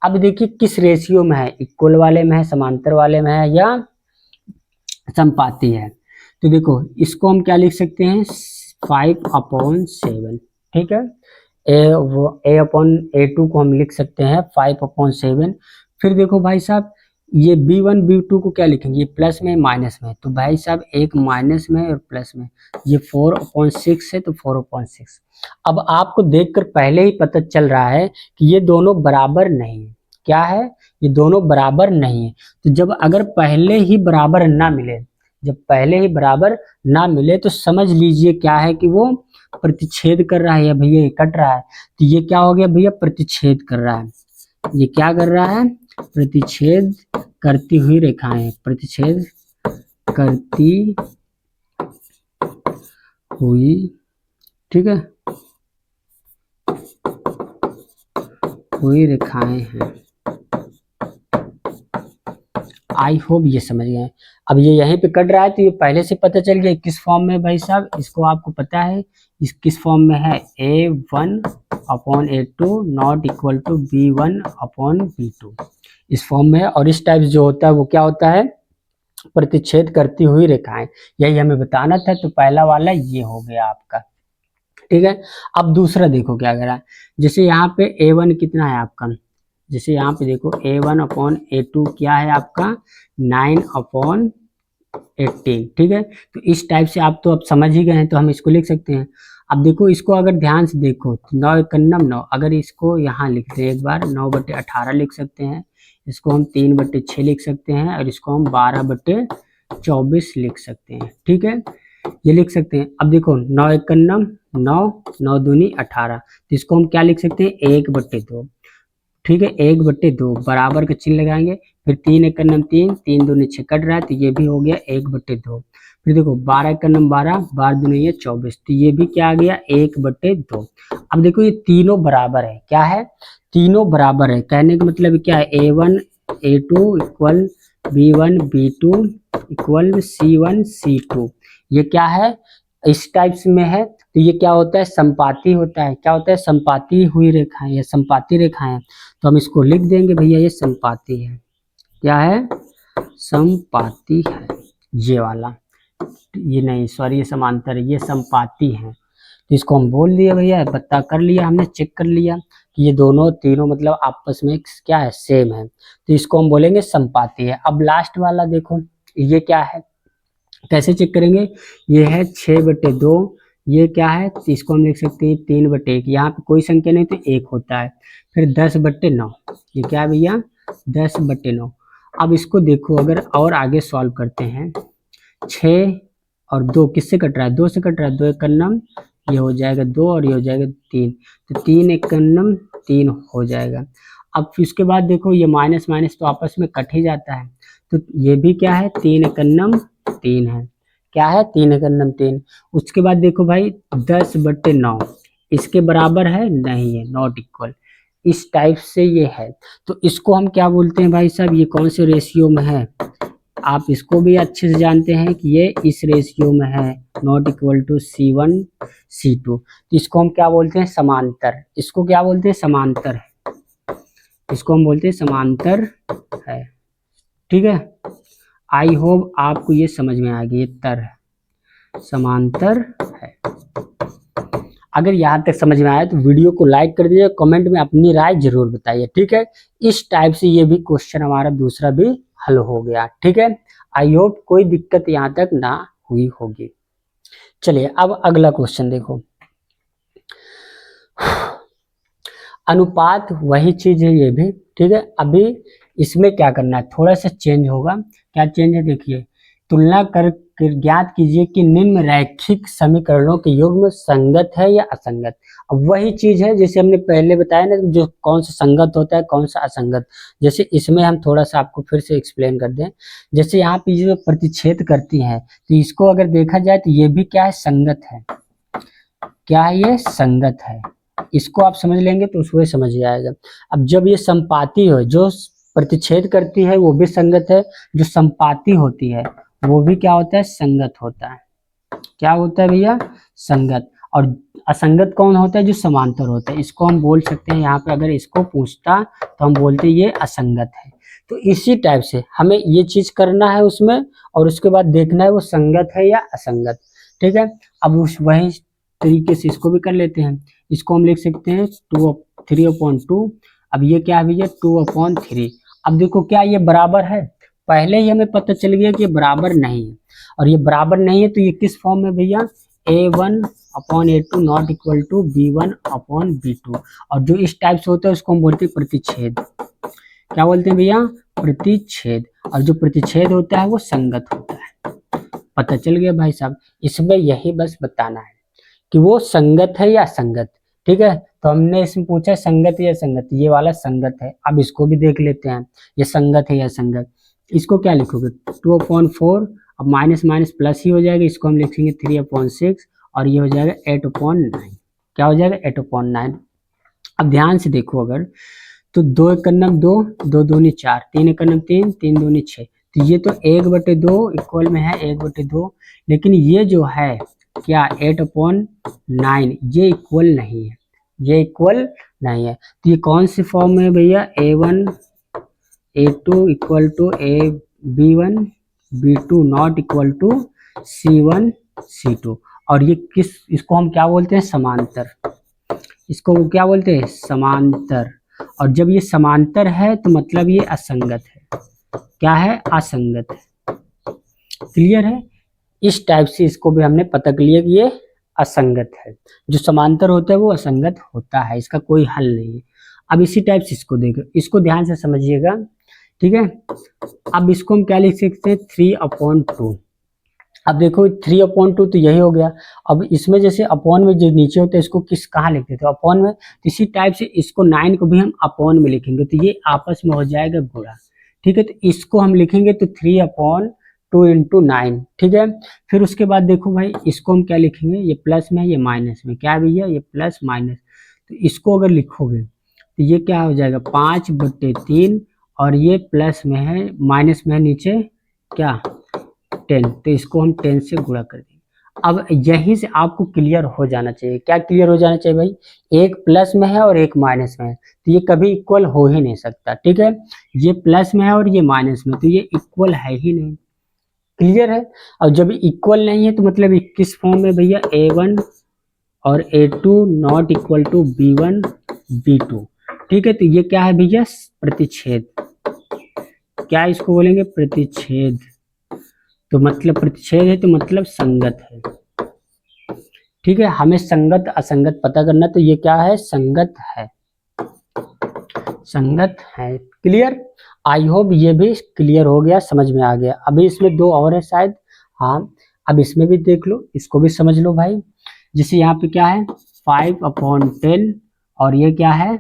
अब देखिए किस रेशियो में है, इक्वल वाले में है, समांतर वाले में है या संपाती है। तो देखो इसको हम क्या लिख सकते हैं 5/7, ठीक है। a/a2 को हम लिख सकते हैं 5/7। फिर देखो भाई साहब, ये b1 b2 को क्या लिखेंगे, ये प्लस में माइनस में, तो भाई साहब एक माइनस में और प्लस में, ये 4/6 है तो 4/6। अब आपको देखकर पहले ही पता चल रहा है कि ये दोनों बराबर नहीं है, क्या है, ये दोनों बराबर नहीं है। तो जब अगर पहले ही बराबर ना मिले, जब पहले ही बराबर ना मिले तो समझ लीजिए क्या है कि वो प्रतिच्छेद कर रहा है, या भैया ये कट रहा है, तो ये क्या हो गया भैया प्रतिच्छेद कर रहा है। ये क्या कर रहा है, प्रतिच्छेद करती हुई रेखाएं, प्रतिच्छेद करती हुई, ठीक है, हुई रेखाएं हैं। आई होप ये समझ गए। अब ये यहीं पे कट रहा है तो ये पहले से पता चल गया किस फॉर्म में भाई साहब, इसको आपको पता है इस किस फॉर्म में है, a1/a2 not equal to b1/b2 इस फॉर्म में है। और इस टाइप जो होता है वो क्या होता है, प्रतिच्छेद करती हुई रेखाएं, यही हमें बताना था। तो पहला वाला ये हो गया आपका, ठीक है। अब दूसरा देखो क्या करा है, जैसे यहाँ पे a1 कितना है आपका, जैसे यहाँ पे देखो a1/a2 क्या है आपका 9/18, ठीक है। तो इस टाइप से आप तो अब समझ ही गए हैं, तो हम इसको लिख सकते हैं। अब देखो इसको अगर ध्यान से देखो तो 9×9, अगर इसको यहाँ लिखते हैं एक बार 9/18 लिख सकते हैं, इसको हम 3/6 लिख सकते हैं और इसको हम 12/24 लिख सकते हैं, ठीक है, ये लिख सकते हैं। अब देखो 9×9 9, 9×2 18, तो इसको हम क्या लिख सकते हैं 1/2, ठीक है, 1/2 बराबर का चिन्ह लगाएंगे। फिर 3×9 3, 3×2 6 कट रहा है तो ये भी हो गया 1/2। फिर देखो 12×9 12, 12×2 24, तो ये भी क्या आ गया 1/2। अब देखो ये तीनों बराबर है, क्या है, तीनों बराबर है, कहने का मतलब क्या है a1 a2 equal b1 b2 equal c1 c2, ये क्या है इस टाइप्स में है। तो ये क्या होता है संपाती होता है, क्या होता है संपाती हुई रेखाएं या संपाती रेखाएं। तो हम इसको लिख देंगे भैया ये संपाती है, क्या है संपाती है, ये वाला, ये नहीं सॉरी ये समांतर है, ये संपाती है। तो इसको हम बोल दिए भैया, पता कर लिया हमने, चेक कर लिया कि ये दोनों तीनों मतलब आपस में क्या है सेम है, तो इसको हम बोलेंगे संपाती है। अब लास्ट वाला देखो ये क्या है, कैसे चेक करेंगे, ये है 6/2, ये क्या है तो इसको हम लिख सकते हैं 3/1, यहाँ पे कोई संख्या नहीं तो 1 होता है। फिर 10/9, ये क्या है भैया 10/9। अब इसको देखो अगर और आगे सॉल्व करते हैं, 6 और 2 किससे कट रहा है 2 से कट रहा है, 2×9 ये हो जाएगा 2 और ये हो जाएगा 3, तो 3×9 3 हो जाएगा। अब फिर उसके बाद देखो ये माइनस माइनस तो आपस में कट ही जाता है, तो ये भी क्या है 3×9 3 है, क्या है 3×9 3। उसके बाद देखो भाई 10/9 इसके बराबर है नहीं है, नॉट इक्वल, इस टाइप से ये है। तो इसको हम क्या बोलते हैं भाई साहब, ये कौन से रेशियो में है, आप इसको भी अच्छे से जानते हैं कि ये इस रेशियो में है, not equal to C1 C2। तो इसको हम क्या बोलते हैं, समांतर। इसको क्या बोलते हैं, समांतर। इसको हम बोलते हैं समांतर है, ठीक है। आई होप आपको ये समझ में आ गया, ये तर समांतर है। अगर यहाँ तक समझ में आया तो वीडियो को लाइक कर दीजिए, कमेंट में अपनी राय जरूर बताइए, ठीक है। इस टाइप से ये भी क्वेश्चन हमारा दूसरा भी हल हो गया, ठीक है। आई होप कोई दिक्कत यहाँ तक ना हुई होगी। चलिए अब अगला क्वेश्चन देखो। अनुपात वही चीज है ये भी, ठीक है। अभी इसमें क्या करना है, थोड़ा सा चेंज होगा। क्या चेंज है, देखिए, तुलना कर ज्ञात कीजिए कि निम्न रैखिक समीकरणों के युग्म संगत है या असंगत। अब वही चीज है जैसे हमने पहले बताया ना, जो कौन सा संगत होता है कौन सा असंगत। जैसे इसमें हम थोड़ा सा आपको फिर से एक्सप्लेन कर दें। जैसे यहाँ पे जो प्रतिच्छेद करती है, तो इसको अगर देखा जाए तो ये भी क्या है, संगत है। क्या है, ये संगत है। इसको आप समझ लेंगे तो उसको समझ जाएगा। अब जब ये संपाती हो, जो प्रतिच्छेद करती है वो भी संगत है, जो संपाती होती है वो भी क्या होता है, संगत होता है। क्या होता है भैया, संगत। और असंगत कौन होता है, जो समांतर होता है। इसको हम बोल सकते हैं, यहाँ पे अगर इसको पूछता तो हम बोलते ये असंगत है। तो इसी टाइप से हमें ये चीज करना है उसमें, और उसके बाद देखना है वो संगत है या असंगत, ठीक है। अब उस वही तरीके से इसको भी कर लेते हैं। इसको हम लिख सकते हैं 3/2। अब ये क्या है भैया, 2/3। अब देखो क्या ये बराबर है, पहले ही हमें पता चल गया कि ये बराबर नहीं है। और ये बराबर नहीं है तो ये किस फॉर्म में भैया, A1/A2 not equal to B1/B2। और जो इस टाइप से होता है उसको हम बोलते हैं प्रतिच्छेद। क्या बोलते हैं भैया, प्रतिच्छेद। और जो प्रतिच्छेद होता है वो संगत होता है। पता चल गया भाई साहब। इसमें यही बस बताना है कि वो संगत है या असंगत, ठीक है। तो हमने इसमें पूछा संगत या असंगत, ये वाला संगत है। अब इसको भी देख लेते हैं, ये संगत है या असंगत। इसको क्या लिखोगे, 2/4। अब माइनस माइनस प्लस ही हो जाएगा, इसको हम लिखेंगे 3/6। और ये हो जाएगा 8/9। क्या हो जाएगा, 8/9। अब ध्यान से देखो, अगर तो 2×2, 2×2=4, 3×3, 3×2=6। तो ये तो 1/2 इक्वल में है 1/2, लेकिन ये जो है क्या 8/9, ये इक्वल नहीं है, ये इक्वल नहीं है। तो ये कौन सी फॉर्म में है भैया, A1/A2 equal to B1/B2 not equal to C1/C2। और ये किस, इसको हम क्या बोलते हैं, समांतर। इसको क्या बोलते हैं, समांतर। और जब ये समांतर है तो मतलब ये असंगत है। क्या है, असंगत है। क्लियर है। इस टाइप से इसको भी हमने पता कर लिया कि ये असंगत है। जो समांतर होता है वो असंगत होता है, इसका कोई हल नहीं है। अब इसी टाइप से इसको देखो, इसको ध्यान से समझिएगा, ठीक है। अब इसको हम क्या लिख सकते हैं, 3/2। अब देखो 3/2 तो यही हो गया। अब इसमें जैसे अपॉन में जो नीचे होता है इसको किस कहाँ लिखते थे, अपॉन में। तो इसी टाइप से इसको 9 को भी हम अपॉन में लिखेंगे, तो ये आपस में हो जाएगा गुणा, ठीक है। तो इसको हम लिखेंगे तो 3/2 × 9, ठीक है। फिर उसके बाद देखो भाई, इसको हम क्या लिखेंगे, ये प्लस में ये माइनस में, क्या है भैया, ये प्लस माइनस। तो इसको अगर लिखोगे तो ये क्या हो जाएगा, 5/3। और ये प्लस में है, माइनस में है नीचे क्या, 10। तो इसको हम 10 से गुणा कर देंगे। अब यहीं से आपको क्लियर हो जाना चाहिए, क्या क्लियर हो जाना चाहिए भाई, एक प्लस में है और एक माइनस में है, तो ये कभी इक्वल हो ही नहीं सकता, ठीक है। ये प्लस में है और ये माइनस में, तो ये इक्वल है ही नहीं। क्लियर है। और जब इक्वल नहीं है तो मतलब किस फॉर्म में भैया, A1 और A2 not equal to B1/B2, ठीक है। तो ये क्या है भैया, प्रतिच्छेद। क्या इसको बोलेंगे, प्रतिच्छेद। तो मतलब प्रतिच्छेद है तो मतलब संगत है, ठीक है। हमें संगत असंगत पता करना, तो ये क्या है, संगत है, संगत है। क्लियर। आई होप ये भी क्लियर हो गया, समझ में आ गया। अभी इसमें 2 और है शायद, हाँ। अब इसमें भी देख लो, इसको भी समझ लो भाई। जैसे यहाँ पे क्या है, 5/10। और ये क्या है,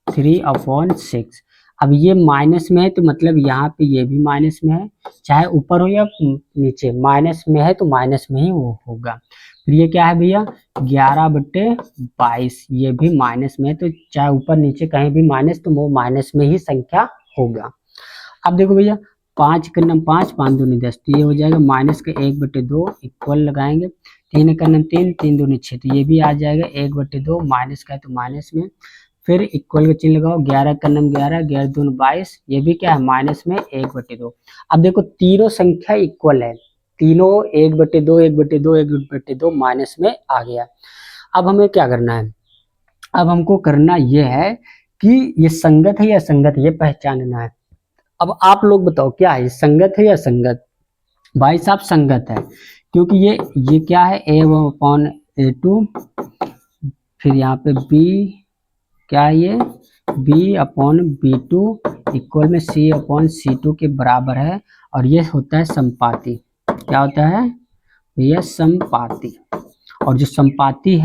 3/6। अब ये माइनस में है तो मतलब यहाँ पे ये भी माइनस में है, चाहे ऊपर हो या नीचे, माइनस में है तो माइनस में ही वो होगा। फिर ये क्या है भैया, 11/22, ये भी माइनस में है, तो चाहे ऊपर नीचे कहीं भी माइनस, तो वो माइनस में ही संख्या होगा। अब देखो भैया, 5 का नम 5, 5 दूनी 10, तो ये हो जाएगा माइनस का 1/2 इक्वल लगाएंगे, 3 का नम 3, 3 दूनी 6, तो ये भी आ जाएगा 1/2, माइनस का है तो माइनस में, फिर इक्वल का चिन्ह लगाओ, 11 का नम 11, 11 दूनी 22, ये भी क्या है माइनस में 1/2। अब देखो तीनों संख्या इक्वल है, तीनों 1/2 1/2 1/2 माइनस में आ गया। अब हमें क्या करना है, अब हमको करना ये है कि ये संगत है या असंगत है, ये पहचानना है। अब आप लोग बताओ क्या है, संगत है या असंगत? भाई साहब संगत है, क्योंकि ये क्या है a1/a2, फिर यहाँ पे b क्या है, ये b/b2 इक्वल में c/c2 के बराबर है, और ये होता है संपाती। क्या होता है भैया? संपाती। और जो संपाती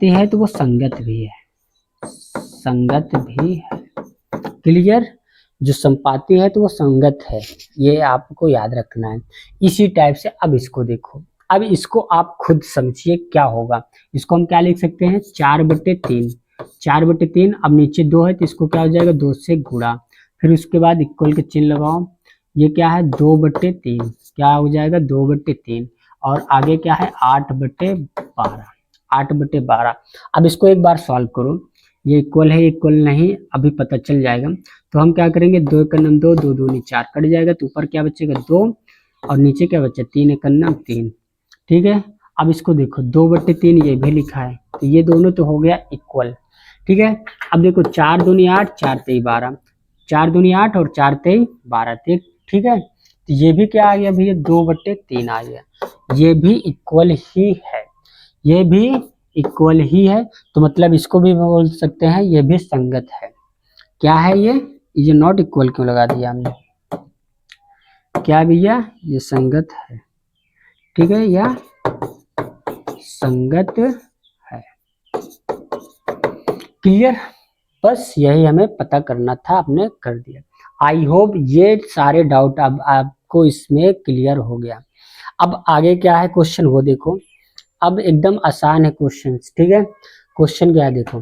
है तो वो संगत भी है, संगत भी है। क्लियर? जो संपाती है तो वो संगत है, ये आपको याद रखना है। इसी टाइप से अब इसको देखो, अब इसको आप खुद समझिए क्या होगा। इसको हम क्या लिख सकते हैं, 4/3, 4/3। अब नीचे 2 है तो इसको क्या हो जाएगा, 2 से गुणा, फिर उसके बाद इक्वल के चिन्ह लगाओ, ये क्या है 2/3, क्या हो जाएगा 2/3, और आगे क्या है 8/12, 8/12। अब इसको एक बार सॉल्व करो, ये इक्वल है इक्वल नहीं अभी पता चल जाएगा। तो हम क्या करेंगे, 2 का नम 2, 2 दूनी 4 कट जाएगा, तो ऊपर क्या बचेगा 2, और नीचे क्या बचा 3 का नम 3। ठीक है, अब इसको देखो 2/3 ये भी लिखा है, तो ये दोनों तो हो गया इक्वल। ठीक है, अब देखो 4 दूनी 8, 4 तेई 12, 4 दूनी 8 और 4 तेई 12, ठीक है, तो ये भी क्या आ गया भैया 2/3 आ गया, ये भी इक्वल ही है, ये भी इक्वल ही है। तो मतलब इसको भी बोल सकते हैं ये भी संगत है। क्या है ये नॉट इक्वल क्यों लगा दिया हमने? क्या भैया? ये संगत है, ठीक है, या संगत है। क्लियर? बस यही हमें पता करना था, आपने कर दिया। आई होप ये सारे डाउट अब आपको इसमें क्लियर हो गया। अब आगे क्या है क्वेश्चन वो देखो, अब एकदम आसान है क्वेश्चन, ठीक है। क्वेश्चन क्या है देखो,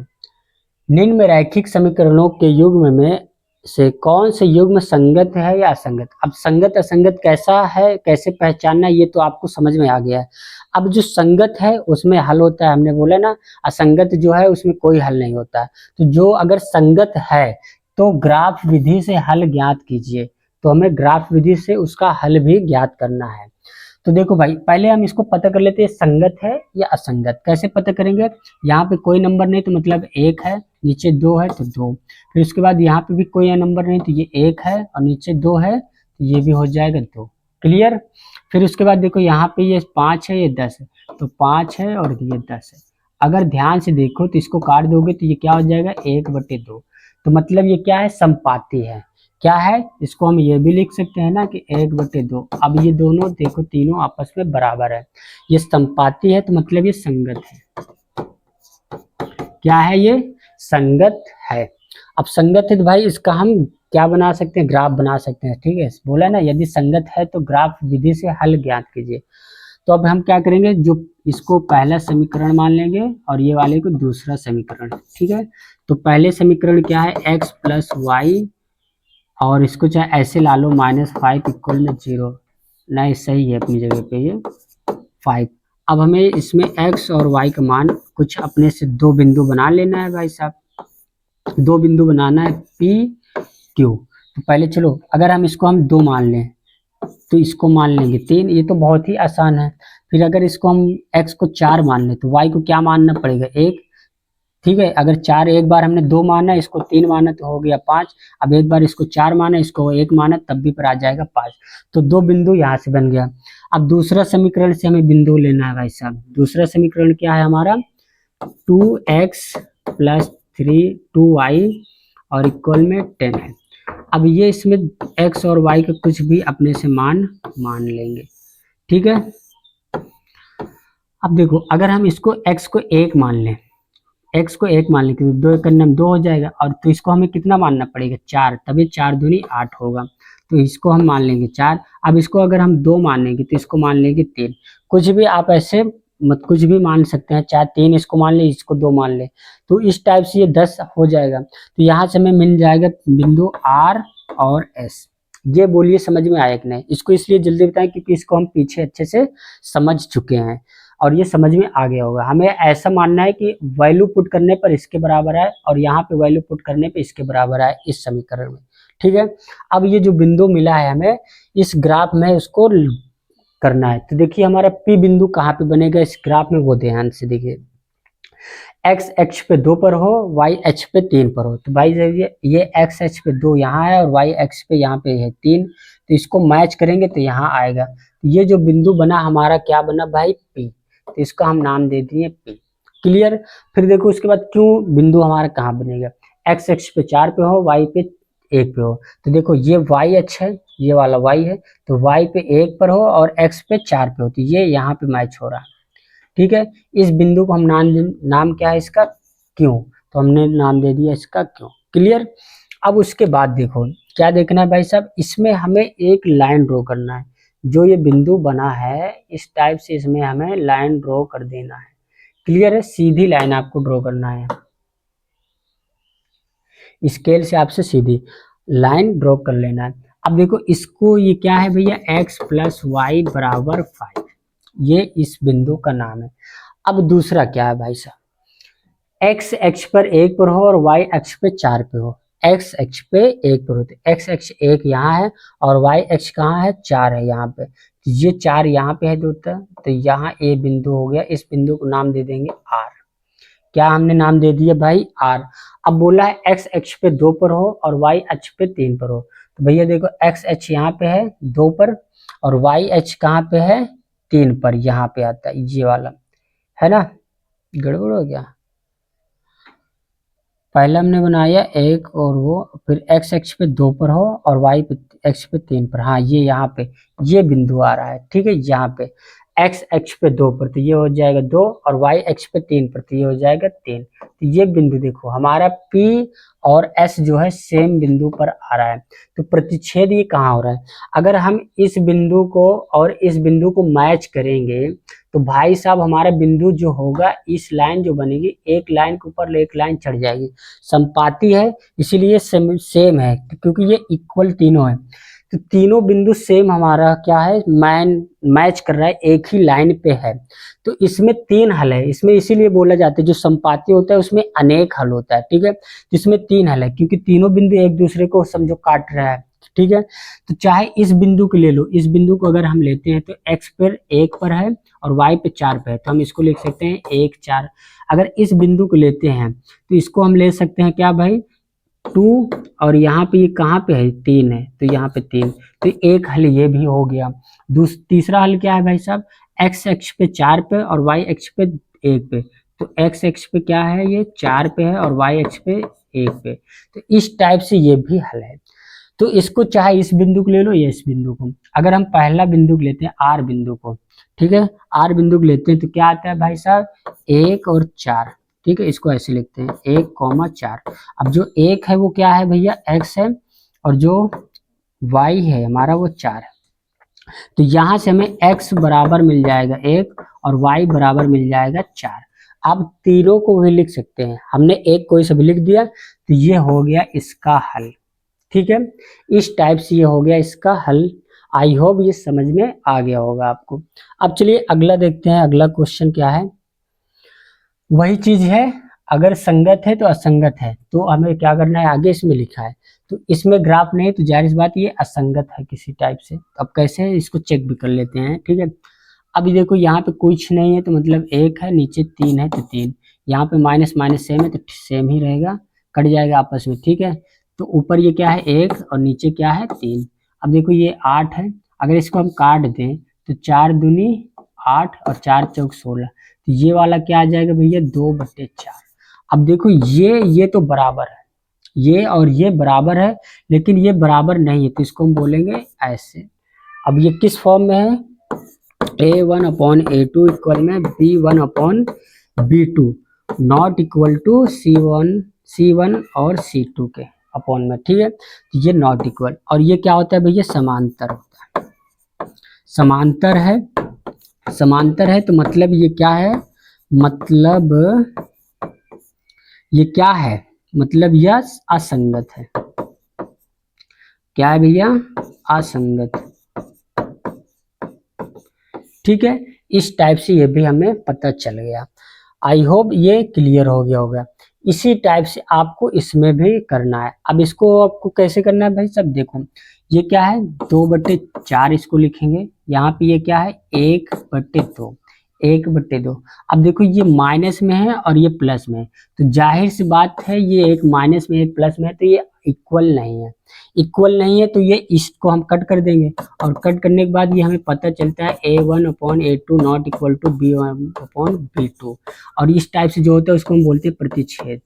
निम्न में रैखिक समीकरणों के युग्म में से कौन से युग्म संगत है या असंगत? अब संगत असंगत कैसा है, कैसे पहचानना, ये तो आपको समझ में आ गया है। अब जो संगत है उसमें हल होता है, हमने बोला ना, असंगत जो है उसमें कोई हल नहीं होता है। तो जो अगर संगत है तो ग्राफ विधि से हल ज्ञात कीजिए, तो हमें ग्राफ विधि से उसका हल भी ज्ञात करना है। तो देखो भाई, पहले हम इसको पता कर लेते हैं संगत है या असंगत। कैसे पता करेंगे, यहाँ पे कोई नंबर नहीं तो मतलब 1 है, नीचे 2 है तो 2, फिर उसके बाद यहाँ पे भी कोई नंबर नहीं तो ये 1 है, और नीचे 2 है तो ये भी हो जाएगा 2। क्लियर? फिर उसके बाद देखो यहाँ पे ये 5 है, ये 10 है, तो 5 है और ये 10 है। अगर ध्यान से देखो तो इसको काट दोगे तो ये क्या हो जाएगा 1/2, तो मतलब ये क्या है, संपाती है। क्या है, इसको हम ये भी लिख सकते हैं ना कि 1/2। अब ये दोनों देखो तीनों आपस में बराबर है, ये संपाती है तो मतलब ये संगत है। क्या है, ये संगत है। अब संगत है तो भाई इसका हम क्या बना सकते हैं, ग्राफ बना सकते हैं। ठीक है, बोला ना यदि संगत है तो ग्राफ विधि से हल ज्ञात कीजिए। तो अब हम क्या करेंगे, जो इसको पहला समीकरण मान लेंगे और ये वाले को दूसरा समीकरण। ठीक है, तो पहले समीकरण क्या है, x + y, और इसको चाहे ऐसे ला लो -5 इक्वल में 0, नहीं सही है अपनी जगह पे ये 5। अब हमें इसमें x और y का मान कुछ अपने से दो बिंदु बना लेना है भाई साहब, दो बिंदु बनाना है P Q। तो पहले चलो अगर हम इसको हम 2 मान लें तो इसको मान लेंगे 3, ये तो बहुत ही आसान है। फिर अगर इसको हम x को 4 मान लें तो y को क्या मानना पड़ेगा 1। ठीक है, अगर 4 एक बार हमने 2 माना, इसको 3 माना तो हो गया 5। अब एक बार इसको 4 माना, इसको 1 माना, तब भी पर आ जाएगा 5। तो 2 बिंदु यहाँ से बन गया। अब दूसरा समीकरण से हमें बिंदु लेना है भाई साहब। दूसरा समीकरण क्या है हमारा, 2x + 2y और इक्वल में 10 है। अब ये इसमें x और y का कुछ भी अपने से मान लेंगे। ठीक है, अब देखो अगर हम इसको x को 1 मान लें, x को 1 मान लें, क्योंकि 2 का नम 2 हो जाएगा, और तो इसको हमें कितना मानना पड़ेगा 4, तभी 4 दूनी 8 होगा, तो इसको हम मान लेंगे 4। अब इसको अगर हम 2 मानेंगे तो इसको मान लेंगे 3। कुछ भी आप ऐसे मत कुछ भी मान सकते हैं, चाहे 3 इसको मान ले, इसको 2 मान ले, तो इस टाइप से ये 10 हो जाएगा। तो यहाँ से हमें मिल जाएगा बिंदु R और S। ये बोलिए समझ में आया कि नहीं? इसको इसलिए जल्दी बताएं क्योंकि इसको हम पीछे अच्छे से समझ चुके हैं और ये समझ में आ गया होगा। हमें ऐसा मानना है कि वैल्यू पुट करने पर इसके बराबर है और यहाँ पे वैल्यू पुट करने पे इसके बराबर है इस समीकरण में, ठीक है। अब ये जो बिंदु मिला है हमें इस ग्राफ में उसको करना है। तो देखिए हमारा P बिंदु कहाँ पे बनेगा इस ग्राफ में, वो ध्यान से देखिए। x अक्ष पे 2 पर हो, y अक्ष पे 3 पर हो। तो भाई ये x अक्ष पे 2 यहाँ है और y अक्ष पे यहाँ पे है 3, तो इसको मैच करेंगे तो यहाँ आएगा। तो ये जो बिंदु बना हमारा क्या बना भाई P, तो इसका हम नाम दे दिए P। क्लियर। फिर देखो उसके बाद क्यों बिंदु हमारा कहाँ बनेगा, x अक्ष पे 4 पे हो, y पे 1 पे हो। तो देखो ये y अक्ष है, ये वाला y है, तो y पे 1 पर हो और x पे 4 पे हो, तो ये यहाँ पे मैच हो रहा है, ठीक है। इस बिंदु को हम नाम क्या है इसका, क्यों, तो हमने नाम दे दिया इसका क्यों। क्लियर। अब उसके बाद देखो क्या देखना है भाई साहब, इसमें हमें एक लाइन ड्रॉ करना है। जो ये बिंदु बना है इस टाइप से इसमें हमें लाइन ड्रॉ कर देना है। क्लियर है, सीधी लाइन आपको ड्रॉ करना है, स्केल से आपसे सीधी लाइन ड्रॉ कर लेना है। अब देखो इसको ये क्या है भैया, x प्लस वाई बराबर 5, ये इस बिंदु का नाम है। अब दूसरा क्या है भाई साहब, x अक्ष पर 1 पर हो और y अक्ष पे 4 पे हो। x अक्ष पे 1 पर हो तो x अक्ष 1 यहाँ है और y अक्ष कहाँ है, 4 है यहाँ पे। ये 4 यहाँ पे है दोस्तों, तो यहाँ ए बिंदु हो गया। इस बिंदु को नाम दे देंगे R। क्या हमने नाम दे दिया भाई, R। अब बोला है x अक्ष पे 2 पर हो और y अक्ष पे 3 पर हो। तो भैया देखो x अक्ष यहाँ पे है 2 पर और y अक्ष कहाँ पे है 3 पर, यहाँ पे आता है ये वाला, है ना। गड़बड़ हो गया, पहले हमने बनाया एक और वो, फिर x अक्ष पे 2 पर हो और y अक्ष पे 3 पर। हाँ ये यहाँ पे ये बिंदु आ रहा है, ठीक है। यहाँ पे x अक्ष पे 2 पर तो ये हो जाएगा 2 और y अक्ष पे 3 पर तो ये हो जाएगा 3। तो ये बिंदु देखो हमारा P और S जो है सेम बिंदु पर आ रहा है। तो प्रतिच्छेद ये कहाँ हो रहा है, अगर हम इस बिंदु को और इस बिंदु को मैच करेंगे तो भाई साहब हमारा बिंदु जो होगा, इस लाइन जो बनेगी एक लाइन के ऊपर एक लाइन चढ़ जाएगी। संपाती है इसीलिए सेम है क्योंकि ये इक्वल तीनों है। तो तीनों बिंदु सेम हमारा क्या है, मैच कर रहा है, एक ही लाइन पे है। तो इसमें 3 हल है, इसमें इसीलिए बोला जाता है जो संपाती होता है उसमें अनेक हल होता है, ठीक है। जिसमें 3 हल है क्योंकि तीनों बिंदु एक दूसरे को समझो काट रहा है, ठीक है। तो चाहे इस बिंदु को ले लो, इस बिंदु को अगर हम लेते हैं तो x पर 1 पर है और y पे 4 पे है, तो हम इसको लिख सकते हैं 1 4। अगर इस बिंदु को लेते हैं तो इसको हम ले सकते हैं क्या भाई 2, और यहाँ पे ये कहाँ पे है 3 है तो यहाँ पे 3। तो एक हल ये भी हो गया। तीसरा हल क्या है भाई साहब, x अक्ष पे 4 पे और y अक्ष पे 1 पे। तो x अक्ष पे क्या है, ये 4 पे है और y अक्ष पे 1 पे। तो इस टाइप से ये भी हल है। तो इसको चाहे इस बिंदु को ले लो या इस बिंदु को। अगर हम पहला बिंदु को लेते हैं आर बिंदु को, ठीक है, आर बिंदु को लेते हैं तो क्या आता है भाई साहब 1 और 4, ठीक है। इसको ऐसे लिखते हैं 1,4। अब जो 1 है वो क्या है भैया x है और जो y है हमारा वो 4 है। तो यहाँ से हमें x बराबर मिल जाएगा 1 और y बराबर मिल जाएगा 4। अब तीनों को भी लिख सकते हैं, हमने एक कोई से भी लिख दिया तो ये हो गया इसका हल, ठीक है। इस टाइप से ये हो गया इसका हल। आई होप ये समझ में आ गया होगा आपको। अब चलिए अगला देखते हैं, अगला क्वेश्चन क्या है। वही चीज है, अगर संगत है तो असंगत है तो हमें क्या करना है, आगे इसमें लिखा है तो इसमें ग्राफ नहीं तो जाहिर सी बात ये असंगत है किसी टाइप से। अब कैसे है इसको चेक भी कर लेते हैं, ठीक है। अभी देखो यहाँ पे कुछ नहीं है तो मतलब 1 है, नीचे 3 है तो 3, यहाँ पे माइनस माइनस सेम है तो सेम ही रहेगा, कट जाएगा आपस में, ठीक है। तो ऊपर ये क्या है 1 और नीचे क्या है 3। अब देखो ये 8 है, अगर इसको हम काट दें तो 4 दूनी 8 और 4 चौक 16, तो ये वाला क्या आ जाएगा भैया 2/4। अब देखो ये तो बराबर है, ये और ये बराबर है, लेकिन ये बराबर नहीं है तो इसको हम बोलेंगे ऐसे। अब ये किस फॉर्म में है, A1/A2 इक्वल में B1/B2 not equal to C1 और C2 के अपॉन में, ठीक है। तो ये नॉट इक्वल, और ये क्या होता है भैया समांतर होता है। समांतर है तो मतलब ये क्या है, मतलब ये क्या है, मतलब यह असंगत है। क्या है भैया, असंगत। ठीक है, इस टाइप से ये भी हमें पता चल गया। आई होप ये क्लियर हो गया होगा। इसी टाइप से आपको इसमें भी करना है। अब इसको आपको कैसे करना है भाई सब देखो, ये क्या है 2/4 इसको लिखेंगे, यहाँ पे ये क्या है 1/2, 1/2। अब देखो ये माइनस में है और ये प्लस में है, तो जाहिर सी बात है ये एक माइनस में एक प्लस में है, तो ये इक्वल नहीं है। इक्वल नहीं है तो ये इसको हम कट कर देंगे, और कट करने के बाद ये हमें पता चलता है A1/A2 not equal to B1/B2। और इस टाइप से जो होता है उसको हम बोलते हैं प्रतिच्छेद,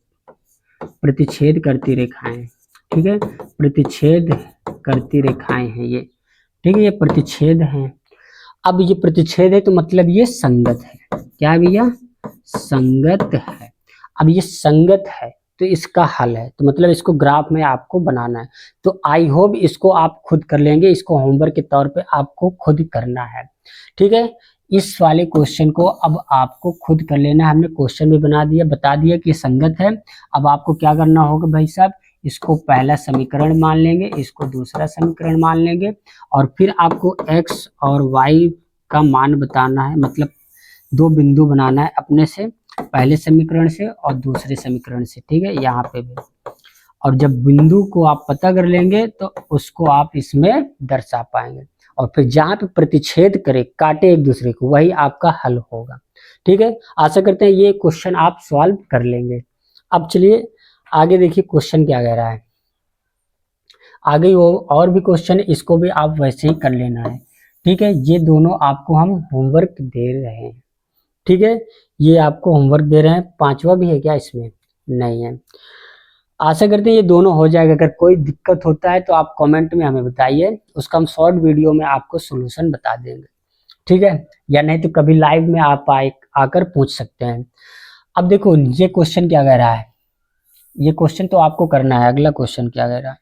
प्रतिच्छेद करती रेखाएं। ठीक है, प्रतिच्छेद करती रेखाएं हैं ये। ठीक है, ये प्रतिच्छेद हैं। अब ये प्रतिच्छेद है तो मतलब ये संगत है। क्या भैया, संगत है। अब ये संगत है तो इसका हल है, तो मतलब इसको ग्राफ में आपको बनाना है। तो आई होप इसको आप खुद कर लेंगे, इसको होमवर्क के तौर पे आपको खुद करना है। ठीक है, इस वाले क्वेश्चन को अब आपको खुद कर लेना है। हमने क्वेश्चन भी बना दिया, बता दिया कि संगत है। अब आपको क्या करना होगा भाई साहब, इसको पहला समीकरण मान लेंगे, इसको दूसरा समीकरण मान लेंगे, और फिर आपको x और y का मान बताना है, मतलब दो बिंदु बनाना है अपने से, पहले समीकरण से और दूसरे समीकरण से। ठीक है, यहाँ पे भी। और जब बिंदु को आप पता कर लेंगे तो उसको आप इसमें दर्शा पाएंगे, और फिर जहाँ पे प्रतिच्छेद करे, काटे एक दूसरे को, वही आपका हल होगा। ठीक है, आशा करते हैं ये क्वेश्चन आप सॉल्व कर लेंगे। अब चलिए आगे देखिए क्वेश्चन क्या कह रहा है। आगे वो और भी क्वेश्चन, इसको भी आप वैसे ही कर लेना है। ठीक है, ये दोनों आपको हम होमवर्क दे रहे हैं। ठीक है, ये आपको होमवर्क दे रहे हैं। पांचवा भी है क्या इसमें, नहीं है। आशा करते हैं ये दोनों हो जाएगा। अगर कोई दिक्कत होता है तो आप कमेंट में हमें बताइए, उसका हम शॉर्ट वीडियो में आपको सोल्यूशन बता देंगे। ठीक है, या नहीं तो कभी लाइव में आप आकर पूछ सकते हैं। अब देखो ये क्वेश्चन क्या कह रहा है, ये क्वेश्चन तो आपको करना है। अगला क्वेश्चन क्या कह रहा है,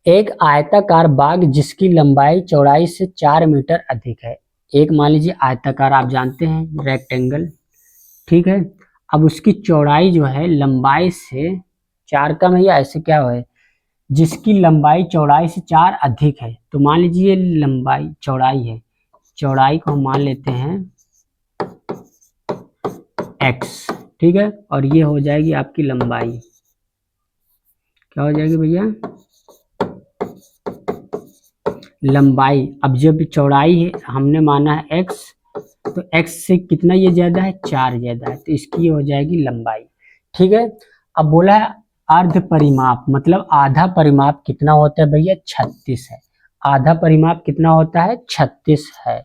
एक आयताकार बाग जिसकी लंबाई चौड़ाई से 4 मीटर अधिक है। एक मान लीजिए आयताकार, आप जानते हैं रेक्टेंगल। ठीक है, अब उसकी चौड़ाई जो है लंबाई से 4 कम है, या ऐसे क्या है, जिसकी लंबाई चौड़ाई से 4 अधिक है। तो मान लीजिए लंबाई चौड़ाई है, चौड़ाई को हम मान लेते हैं x। ठीक है, और ये हो जाएगी आपकी लंबाई, क्या हो जाएगी भैया, लंबाई। अब जब चौड़ाई है हमने माना है x, तो x से कितना ये ज्यादा है, 4 ज्यादा है, तो इसकी हो जाएगी लंबाई। ठीक है, अब बोला है अर्ध परिमाप, मतलब आधा परिमाप कितना होता है भैया, 36 है। आधा परिमाप कितना होता है, 36 है।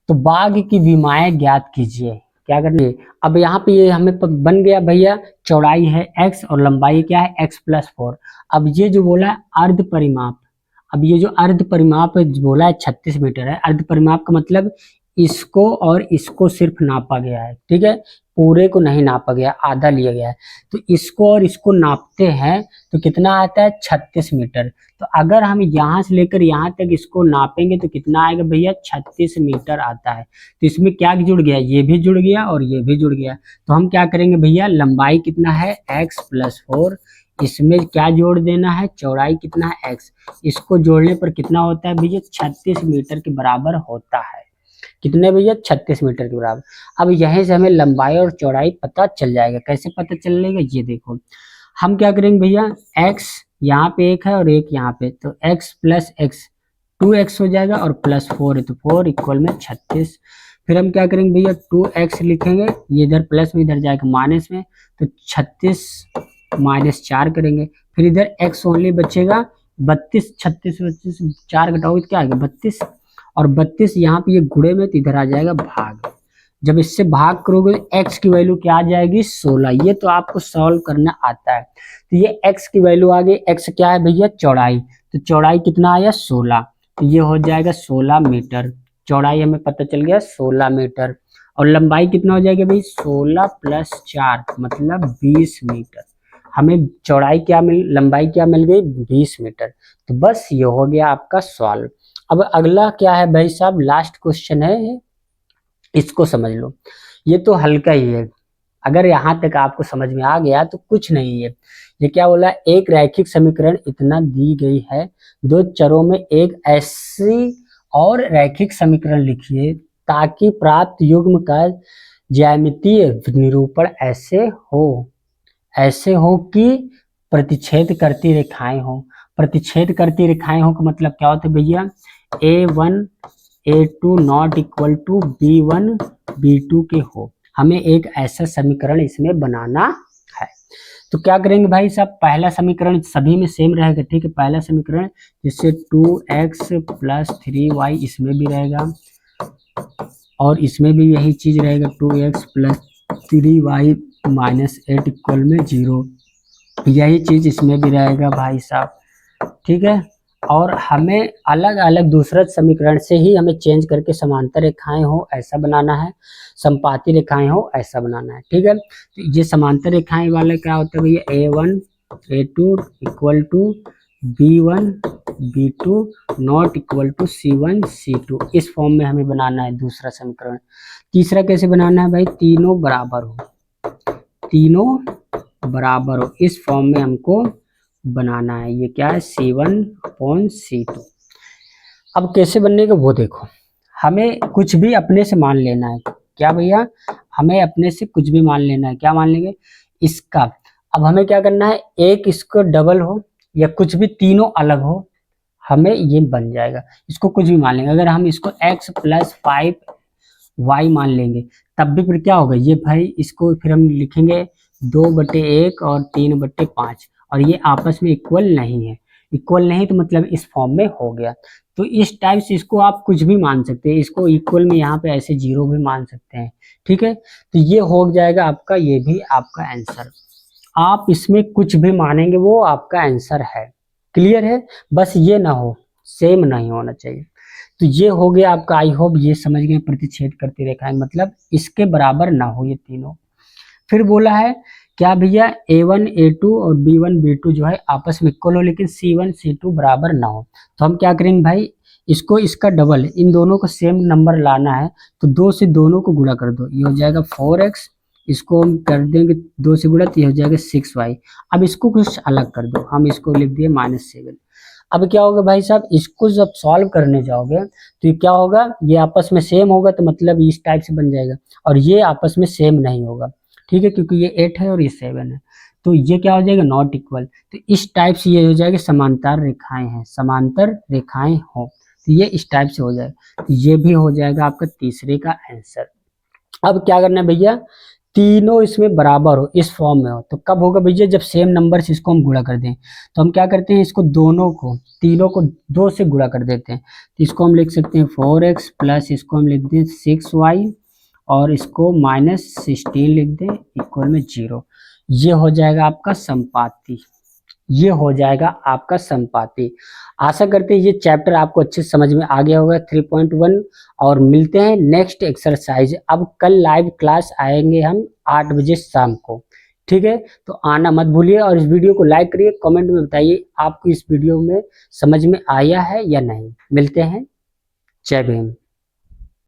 तो बाग की विमाएं ज्ञात कीजिए। क्या करनी है, अब यहाँ पे ये हमें बन गया भैया, चौड़ाई है x और लंबाई क्या है x+4। अब ये जो बोला है अर्ध परिमाप, अब ये जो अर्ध परिमाप बोला है 36 मीटर है। अर्ध परिमाप का मतलब इसको और इसको सिर्फ नापा गया है। ठीक है, पूरे को नहीं नापा गया, आधा लिया गया है। तो इसको और इसको नापते हैं तो कितना आता है, 36 मीटर। तो अगर हम यहाँ से लेकर यहाँ तक इसको नापेंगे तो कितना आएगा भैया, 36 मीटर आता है। तो इसमें क्या जुड़ गया, ये भी जुड़ गया और ये भी जुड़ गया। तो हम क्या करेंगे भैया, लंबाई कितना है x+4, इसमें क्या जोड़ देना है, चौड़ाई कितना है x, इसको जोड़ने पर कितना होता है भैया, 36 मीटर के बराबर होता है। कितने भैया, 36 मीटर के बराबर। अब यहीं से हमें लंबाई और चौड़ाई पता चल जाएगा। कैसे पता चलेगा, ये देखो हम क्या करेंगे भैया, x यहाँ पे एक है और एक यहाँ पे, तो x+x 2x हो जाएगा, और +4 है तो 4 इक्वल में 36। फिर हम क्या करेंगे भैया, 2x लिखेंगे, ये इधर प्लस में इधर जाएगा माइनस में, तो 36 -4 करेंगे। फिर इधर x ओनली बचेगा 32, 36 32 4 घटाओगे तो क्या आएगा 32, और 32 यहाँ पे ये गुणे में, तो इधर आ जाएगा भाग। जब इससे भाग करोगे तो x की वैल्यू क्या आ जाएगी, 16। ये तो आपको सॉल्व करना आता है। तो ये x की वैल्यू आ गई, x क्या है भैया, चौड़ाई, तो चौड़ाई कितना आया, 16, तो ये हो जाएगा 16 मीटर। चौड़ाई हमें पता चल गया 16 मीटर, और लंबाई कितना हो जाएगा भाई, 16 + 4 मतलब 20 मीटर। हमें चौड़ाई क्या लंबाई क्या मिल गई, 20 मीटर। तो बस ये हो गया आपका सॉल्व। अब अगला क्या है भाई साहब, लास्ट क्वेश्चन है, इसको समझ लो। ये तो हल्का ही है, अगर यहाँ तक आपको समझ में आ गया तो कुछ नहीं है। ये क्या बोला, एक रैखिक समीकरण इतना दी गई है, दो चरों में एक ऐसी और रैखिक समीकरण लिखिए ताकि प्राप्त युग्म का ज्यामितीय निरूपण ऐसे हो कि प्रतिच्छेद करती रेखाएं हो। प्रतिच्छेद करती रेखाएं हो का मतलब क्या होता है भैया, A1 A2 not equal to B1 B2 के हो। हमें एक ऐसा समीकरण इसमें बनाना है। तो क्या करेंगे भाई साहब, पहला समीकरण सभी में सेम रहेगा, ठीक है। पहला समीकरण जिससे 2x प्लस 3y इसमें भी रहेगा और इसमें भी यही चीज रहेगा, 2x plus 3y minus 8 equal में 0, यही चीज इसमें भी रहेगा भाई साहब, ठीक है। और हमें अलग अलग दूसरा समीकरण से ही हमें चेंज करके समांतर रेखाएं हो ऐसा बनाना है, संपाती रेखाएं हो ऐसा बनाना है, ठीक है। तो ये समांतर रेखाएं वाला क्या होता है भैया, A1 A2 equal to B1 B2 not equal to C1 C2, इस फॉर्म में हमें बनाना है दूसरा समीकरण। तीसरा कैसे बनाना है भाई, तीनों बराबर हो, इस फॉर्म में हमको बनाना है। ये क्या है, C1/C2। अब कैसे बनने का वो देखो, हमें कुछ भी अपने से मान लेना है। क्या भैया, हमें अपने से कुछ भी मान लेना है। क्या मान लेंगे, इसका। अब हमें क्या करना है, एक इसको डबल हो या कुछ भी तीनों अलग हो, हमें ये बन जाएगा। इसको कुछ भी मान लेंगे, अगर हम इसको x प्लस 5y मान लेंगे तब भी फिर क्या होगा, ये भाई इसको फिर हम लिखेंगे 2/1 और 3/5, और ये आपस में इक्वल नहीं है। इक्वल नहीं तो मतलब इस फॉर्म में हो गया। तो इस टाइप से इसको आप कुछ भी मान सकते हैं, इसको इक्वल में यहाँ पे ऐसे 0 भी मान सकते हैं, ठीक है। तो ये हो जाएगा आपका, ये भी आपका आंसर। आप इसमें कुछ भी मानेंगे वो आपका आंसर है। क्लियर है, बस ये ना हो, सेम नहीं होना चाहिए। तो ये हो गया आपका, आई होप ये समझ गए। प्रतिच्छेद करती रेखाएं मतलब इसके बराबर ना हो ये तीनों। फिर बोला है क्या भैया, A1 A2 और B1 B2 जो है आपस में इक्वल हो, लेकिन C1 C2 बराबर ना हो। तो हम क्या करेंगे भाई, इसको इसका डबल, इन दोनों को सेम नंबर लाना है, तो 2 से दोनों को गुणा कर दो, ये हो जाएगा 4x, इसको हम कर देंगे 2 से गुणा तो ये हो जाएगा 6y। अब इसको कुछ अलग कर दो, हम इसको लिख दिए -7। अब क्या होगा भाई साहब, इसको जब सॉल्व करने जाओगे तो ये क्या होगा, ये आपस में सेम होगा तो मतलब इस टाइप से बन जाएगा, और ये आपस में सेम नहीं होगा, ठीक है, क्योंकि ये 8 है और ये 7 है, तो ये क्या हो जाएगा, नॉट इक्वल। तो इस टाइप से ये हो जाएगा समांतर रेखाएं हैं, समांतर रेखाएं हो, तो ये इस टाइप से हो जाएगा। तो ये भी हो जाएगा आपका तीसरे का आंसर। अब क्या करना है भैया, तीनों इसमें बराबर हो, इस फॉर्म में हो। तो कब होगा भैया, जब सेम नंबर से इसको हम गुणा कर दें। तो हम क्या करते हैं, इसको दोनों को, तीनों को 2 से गुणा कर देते हैं। तो इसको हम लिख सकते हैं 4x प्लस इसको हम लिख दें 6y और इसको -16 लिख दें इक्वल में 0। ये हो जाएगा आपका संपाती, ये हो जाएगा आपका संपाती। आशा करते हैं ये चैप्टर आपको अच्छे से समझ में आ गया होगा 3.1। और मिलते हैं नेक्स्ट एक्सरसाइज। अब कल लाइव क्लास आएंगे हम 8 बजे शाम को, ठीक है। तो आना मत भूलिए और इस वीडियो को लाइक करिए, कमेंट में बताइए आपको इस वीडियो में समझ में आया है या नहीं। मिलते हैं, जय भीम।